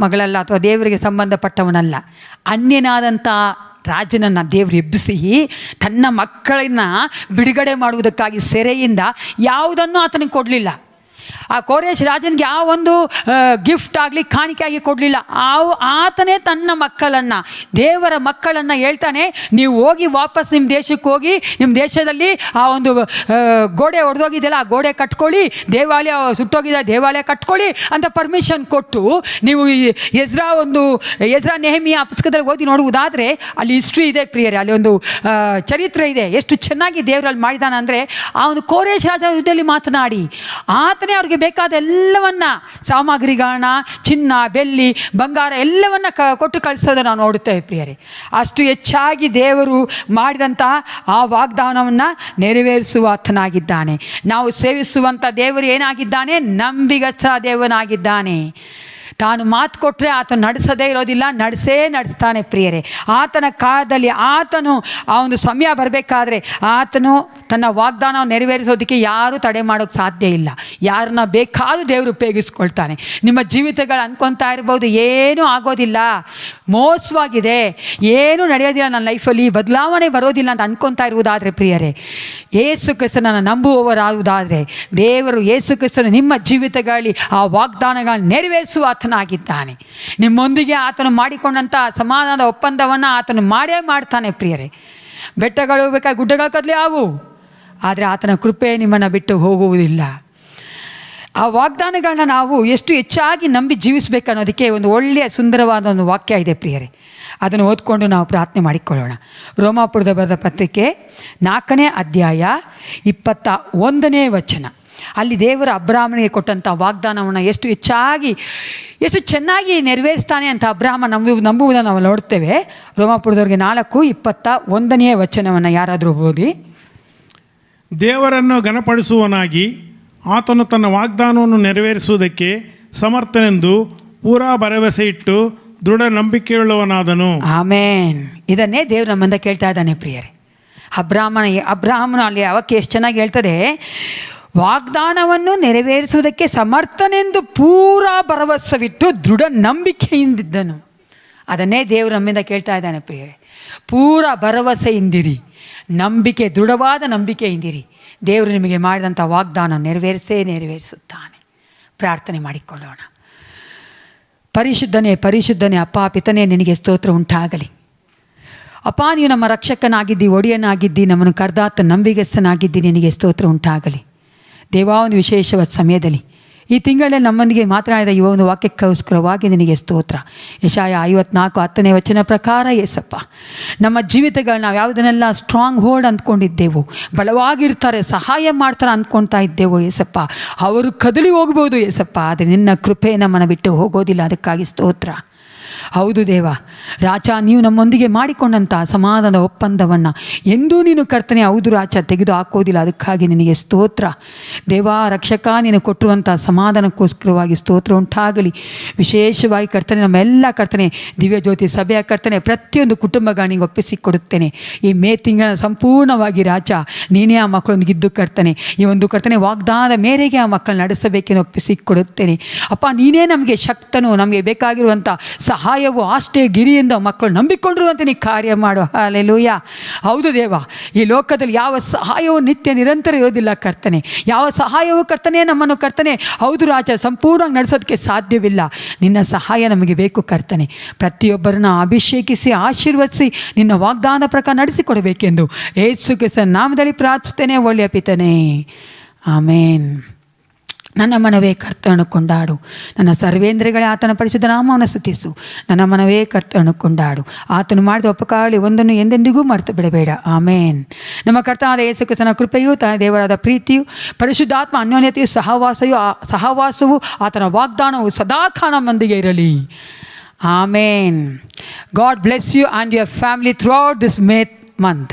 ಮಗಳಲ್ಲ ಅಥವಾ ದೇವರಿಗೆ ಸಂಬಂಧಪಟ್ಟವನಲ್ಲ, ಅನ್ಯನಾದಂಥ ರಾಜನನ್ನು ದೇವರು ಎಬ್ಬಿಸಿ ತನ್ನ ಮಕ್ಕಳನ್ನ ಬಿಡುಗಡೆ ಮಾಡುವುದಕ್ಕಾಗಿ ಸೆರೆಯಿಂದ ಯಾವುದನ್ನು ಆತನಿಗೆ ಕೊಡಲಿಲ್ಲ. ಆ ಕೋರೇಶ್ ರಾಜನಿಗೆ ಯಾವ ಒಂದು ಗಿಫ್ಟ್ ಆಗಲಿ ಕಾಣಿಕೆಯಾಗಿ ಕೊಡಲಿಲ್ಲ. ಆತನೇ ತನ್ನ ಮಕ್ಕಳನ್ನು, ದೇವರ ಮಕ್ಕಳನ್ನು ಹೇಳ್ತಾನೆ, ನೀವು ಹೋಗಿ ವಾಪಸ್ ನಿಮ್ಮ ದೇಶಕ್ಕೆ ಹೋಗಿ, ನಿಮ್ಮ ದೇಶದಲ್ಲಿ ಆ ಒಂದು ಗೋಡೆ ಒಡೆದೋಗಿದೆಯಲ್ಲ ಆ ಗೋಡೆ ಕಟ್ಕೊಳ್ಳಿ, ದೇವಾಲಯ ಸುಟ್ಟೋಗಿದೆ ದೇವಾಲಯ ಕಟ್ಕೊಳ್ಳಿ ಅಂತ ಪರ್ಮಿಷನ್ ಕೊಟ್ಟು, ನೀವು ಎಜ್ರಾ ನೆಹೆಮಿಯ ಪುಸ್ತಕದಲ್ಲಿ ಓದಿ ನೋಡುವುದಾದರೆ ಅಲ್ಲಿ ಹಿಸ್ಟ್ರಿ ಇದೆ ಪ್ರಿಯರೇ, ಅಲ್ಲಿ ಒಂದು ಚರಿತ್ರೆ ಇದೆ. ಎಷ್ಟು ಚೆನ್ನಾಗಿ ದೇವರಲ್ಲಿ ಮಾಡಿದಾನೆ ಅಂದರೆ, ಆ ಒಂದು ಕೋರೇಶ್ ರಾಜ ಹೃದಯದಲ್ಲಿ ಮಾತನಾಡಿ ಆತನೇ ಅವ್ರಿಗೆ ಬೇಕಾದ ಎಲ್ಲವನ್ನ, ಸಾಮಗ್ರಿಗಳನ್ನ, ಚಿನ್ನ ಬೆಳ್ಳಿ ಬಂಗಾರ ಎಲ್ಲವನ್ನ ಕೊಟ್ಟು ಕಳಿಸೋದನ್ನು ನಾವು ನೋಡುತ್ತೇವೆ ಪ್ರಿಯರೇ. ಅಷ್ಟು ಹೆಚ್ಚಾಗಿ ದೇವರು ಮಾಡಿದಂಥ ಆ ವಾಗ್ದಾನವನ್ನು ನೆರವೇರಿಸುವ ಆತನಾಗಿದ್ದಾನೆ. ನಾವು ಸೇವಿಸುವಂಥ ದೇವರು ಏನಾಗಿದ್ದಾನೆ? ನಂಬಿಗಸ್ತ ದೇವನಾಗಿದ್ದಾನೆ. ತಾನು ಮಾತು ಕೊಟ್ಟರೆ ಆತನು ನಡೆಸದೇ ಇರೋದಿಲ್ಲ, ನಡೆಸ್ತಾನೆ ಪ್ರಿಯರೇ. ಆತನ ಕಾಲದಲ್ಲಿ ಆತನು ಆ ಒಂದು ಸಮಯ ಬರಬೇಕಾದ್ರೆ ಆತನು ತನ್ನ ವಾಗ್ದಾನವನ್ನು ನೆರವೇರಿಸೋದಕ್ಕೆ ಯಾರೂ ತಡೆ ಮಾಡೋಕ್ಕೆ ಸಾಧ್ಯ ಇಲ್ಲ. ಯಾರನ್ನ ಬೇಕಾದರೂ ದೇವರು ಉಪಯೋಗಿಸ್ಕೊಳ್ತಾನೆ. ನಿಮ್ಮ ಜೀವಿತಗಳು ಅನ್ಕೊತಾ ಇರ್ಬೋದು, ಏನೂ ಆಗೋದಿಲ್ಲ, ಮೋಸವಾಗಿದೆ, ಏನೂ ನಡೆಯೋದಿಲ್ಲ, ನನ್ನ ಲೈಫಲ್ಲಿ ಬದಲಾವಣೆ ಬರೋದಿಲ್ಲ ಅಂತ ಅನ್ಕೊತಾ ಇರುವುದಾದರೆ ಪ್ರಿಯರೇ, ಯೇಸು ಕ್ರಿಸ್ತನನ್ನು ನಂಬುವವರಾಗುವುದಾದರೆ ದೇವರು ಯೇಸು ಕ್ರಿಸ್ತನು ನಿಮ್ಮ ಜೀವಿತಗಳಲ್ಲಿ ಆ ವಾಗ್ದಾನಗಳನ್ನು ನೆರವೇರಿಸುವ ಆತನಾಗಿದ್ದಾನೆ. ನಿಮ್ಮೊಂದಿಗೆ ಆತನು ಮಾಡಿಕೊಂಡಂಥ ಸಮಾಧಾನದ ಒಪ್ಪಂದವನ್ನು ಆತನು ಮಾಡೇ ಮಾಡ್ತಾನೆ ಪ್ರಿಯರೇ. ಬೆಟ್ಟಗಳು ಬೇಕಾಗಿ ಗುಡ್ಡಗಳ ಕದಲಿ ಆವು, ಆದರೆ ಆತನ ಕೃಪೆ ನಿಮ್ಮನ್ನು ಬಿಟ್ಟು ಹೋಗುವುದಿಲ್ಲ. ಆ ವಾಗ್ದಾನಗಳನ್ನ ನಾವು ಎಷ್ಟು ಹೆಚ್ಚಾಗಿ ನಂಬಿ ಜೀವಿಸಬೇಕು ಅನ್ನೋದಕ್ಕೆ ಒಂದು ಒಳ್ಳೆಯ ಸುಂದರವಾದ ಒಂದು ವಾಕ್ಯ ಇದೆ ಪ್ರಿಯರೇ. ಅದನ್ನು ಓದ್ಕೊಂಡು ನಾವು ಪ್ರಾರ್ಥನೆ ಮಾಡಿಕೊಳ್ಳೋಣ. ರೋಮಾಪುರದ ಬರೆದ ಪತ್ರಿಕೆ 4ನೇ ಅಧ್ಯಾಯ 21ನೇ ವಚನ. ಅಲ್ಲಿ ದೇವರ ಅಬ್ರಾಹ್ಮನಿಗೆ ಕೊಟ್ಟಂಥ ವಾಗ್ದಾನವನ್ನು ಎಷ್ಟು ಚೆನ್ನಾಗಿ ನೆರವೇರಿಸ್ತಾನೆ ಅಂತ ಅಬ್ರಾಹ್ಮ ನಂಬುವುದನ್ನು ನಾವು ನೋಡ್ತೇವೆ. ರೋಮಾಪುರದವ್ರಿಗೆ 4:21 ವಚನವನ್ನು ಯಾರಾದರೂ ಓದಿ. ದೇವರನ್ನು ಘನಪಡಿಸುವನಾಗಿ ಆತನು ತನ್ನ ವಾಗ್ದಾನವನ್ನು ನೆರವೇರಿಸುವುದಕ್ಕೆ ಸಮರ್ಥನೆಂದು ಪೂರಾ ಭರವಸೆ ಇಟ್ಟು ದೃಢ ನಂಬಿಕೆಯುಳ್ಳವನಾದನು. ಆಮೇನ್. ಇದನ್ನೇ ದೇವರು ನಮ್ಮಿಂದ ಕೇಳ್ತಾ ಇದ್ದಾನೆ ಪ್ರಿಯರೇ. ಅಬ್ರಾಹ್ಮನ ಅಲ್ಲಿ ಅವಕ್ಕೆ ಎಷ್ಟು ಚೆನ್ನಾಗಿ ಹೇಳ್ತದೆ, ವಾಗ್ದಾನವನ್ನು ನೆರವೇರಿಸುವುದಕ್ಕೆ ಸಮರ್ಥನೆಂದು ಪೂರಾ ಭರವಸವಿಟ್ಟು ದೃಢ ನಂಬಿಕೆಯಿಂದಿದ್ದನು. ಅದನ್ನೇ ದೇವರು ನಮ್ಮಿಂದ ಕೇಳ್ತಾ ಇದ್ದಾನೆ ಪ್ರಿಯರೇ. ಪೂರ ಭರವಸೆಯಿಂದಿರಿ, ದೃಢವಾದ ನಂಬಿಕೆಯಿಂದಿರಿ. ದೇವರು ನಿಮಗೆ ಮಾಡಿದಂಥ ವಾಗ್ದಾನ ನೆರವೇರಿಸುತ್ತಾನೆ. ಪ್ರಾರ್ಥನೆ ಮಾಡಿಕೊಳ್ಳೋಣ. ಪರಿಶುದ್ಧನೇ ಅಪ್ಪ ಪಿತನೇ, ನಿನಗೆ ಸ್ತೋತ್ರ ಉಂಟಾಗಲಿ. ಅಪ್ಪ, ನೀವು ನಮ್ಮ ರಕ್ಷಕನಾಗಿದ್ದಿ, ಒಡೆಯನಾಗಿದ್ದಿ, ನಮ್ಮನ್ನು ಕರೆದಾತ ನಂಬಿಗಸ್ತನಾಗಿದ್ದಿ, ನಿನಗೆ ಸ್ತೋತ್ರ ಉಂಟಾಗಲಿ. ದೇವಾ, ಒಂದು ವಿಶೇಷವಾದ ಸಮಯದಲ್ಲಿ ಈ ತಿಂಗಳಲ್ಲಿ ನಮ್ಮೊಂದಿಗೆ ಮಾತನಾಡಿದ ಈ ಒಂದು ವಾಕ್ಯಕ್ಕೋಸ್ಕರವಾಗಿ ನಿನಗೆ ಸ್ತೋತ್ರ. ಯೆಶಾಯ 54:10 ವಚನ ಪ್ರಕಾರ ಯೇಸಪ್ಪ, ನಮ್ಮ ಜೀವಿತಗಳು ನಾವು ಯಾವುದನ್ನೆಲ್ಲ ಸ್ಟ್ರಾಂಗ್ ಹೋಲ್ಡ್ ಅಂದ್ಕೊಂಡಿದ್ದೆವು, ಬಲವಾಗಿರ್ತಾರೆ, ಸಹಾಯ ಮಾಡ್ತಾರೆ ಅಂದ್ಕೊಳ್ತಾ ಇದ್ದೆವು ಯೇಸಪ್ಪ, ಅವರು ಕದಲಿ ಹೋಗ್ಬೋದು ಯೇಸಪ್ಪ, ಆದರೆ ನಿನ್ನ ಕೃಪೆ ನಮ್ಮನ್ನು ಬಿಟ್ಟು ಹೋಗೋದಿಲ್ಲ. ಅದಕ್ಕಾಗಿ ಸ್ತೋತ್ರ. ಹೌದು ದೇವ ರಾಜ, ನೀವು ನಮ್ಮೊಂದಿಗೆ ಮಾಡಿಕೊಂಡಂಥ ಸಮಾಧಾನದ ಒಪ್ಪಂದವನ್ನು ಎಂದೂ ನೀನು ಕರ್ತನೆ ಹೌದು ರಾಜ ತೆಗೆದು ಹಾಕೋದಿಲ್ಲ. ಅದಕ್ಕಾಗಿ ನಿನಗೆ ಸ್ತೋತ್ರ. ದೇವ ರಕ್ಷಕ, ನೀನು ಕೊಟ್ಟಿರುವಂಥ ಸಮಾಧಾನಕ್ಕೋಸ್ಕರವಾಗಿ ಸ್ತೋತ್ರ ಉಂಟಾಗಲಿ. ವಿಶೇಷವಾಗಿ ಕರ್ತನೆ, ನಮ್ಮೆಲ್ಲ ಕರ್ತನೆ ದಿವ್ಯ ಜ್ಯೋತಿ ಸಭೆಯ ಕರ್ತನೆ ಪ್ರತಿಯೊಂದು ಕುಟುಂಬಗಳಿಗೆ ಒಪ್ಪಿಸಿಕೊಡುತ್ತೇನೆ. ಈ ಮೇ ತಿಂಗಳ ಸಂಪೂರ್ಣವಾಗಿ ರಾಜ ನೀನೇ ಆ ಮಕ್ಕಳೊಂದಿಗಿದ್ದು ಕರ್ತನೆ, ಈ ಒಂದು ಕರ್ತನೆ ವಾಗ್ದಾನದ ಮೇರೆಗೆ ಆ ಮಕ್ಕಳನ್ನ ನಡೆಸಬೇಕೆಂದು ಒಪ್ಪಿಸಿಕೊಡುತ್ತೇನೆ. ಅಪ್ಪ, ನೀನೇ ನಮಗೆ ಶಕ್ತನು, ನಮಗೆ ಬೇಕಾಗಿರುವಂಥ ಸಹಾಯವು ಆಷ್ಟೇ ಗಿರಿಯಿಂದ ಮಕ್ಕಳು ನಂಬಿಕೊಂಡಿರುವಂತೆ ನೀ ಕಾರ್ಯ ಮಾಡು. ಹಲ್ಲೆಲೂಯಾ. ಹೌದು ದೇವ, ಈ ಲೋಕದಲ್ಲಿ ಯಾವ ಸಹಾಯವು ನಿತ್ಯ ನಿರಂತರ ಇರೋದಿಲ್ಲ ಕರ್ತನೆ. ಯಾವ ಸಹಾಯವು ಕರ್ತನೆ ನಮ್ಮನ್ನು ಕರ್ತನೆ ಹೌದು ರಾಜ ಸಂಪೂರ್ಣವಾಗಿ ನಡೆಸೋದಕ್ಕೆ ಸಾಧ್ಯವಿಲ್ಲ. ನಿನ್ನ ಸಹಾಯ ನಮಗೆ ಬೇಕು ಕರ್ತನೆ. ಪ್ರತಿಯೊಬ್ಬರನ್ನ ಅಭಿಷೇಕಿಸಿ ಆಶೀರ್ವದಿಸಿ ನಿನ್ನ ವಾಗ್ದಾನ ಪ್ರಕಾರ ನಡೆಸಿಕೊಡಬೇಕೆಂದು ಯೇಸು ಕ್ರಿಸ್ತನ ನಾಮದಲ್ಲಿ ಪ್ರಾರ್ಥಿಸ್ತೇನೆ, ಒಳ್ಳೆಯ ಪಿತನೇ, ಆಮೇನ್. ನನ್ನ ಮನವೇ ಕರ್ತನನ್ನು ಕೊಂಡಾಡು, ನನ್ನ ಸರ್ವೇಂದ್ರಿಗಳೇ ಆತನ ಪರಿಶುದ್ಧ ನಾಮವನ್ನು ಸ್ತುತಿಸು. ನನ್ನ ಮನವೇ ಕರ್ತನನ್ನು ಕೊಂಡಾಡು, ಆತನು ಮಾಡಿದ ಉಪಕಾರಗಳು ಒಂದನ್ನು ಎಂದೆಂದಿಗೂ ಮರೆತು ಬಿಡಬೇಡ. ಆಮೇನ್. ನಮ್ಮ ಕರ್ತನಾದ ಯೇಸು ಕ್ರಿಸ್ತನ ಕೃಪೆಯು, ತಾಯಿ ದೇವರಾದ ಪ್ರೀತಿಯು, ಪರಿಶುದ್ಧಾತ್ಮ ಅನ್ಯೋನ್ಯತೆಯು, ಸಹವಾಸವು, ಆತನ ವಾಗ್ದಾನವು ಸದಾಕಾಲ ನಮ್ಮೊಂದಿಗೆ ಇರಲಿ. ಆಮೇನ್. God bless you and your family throughout this May month.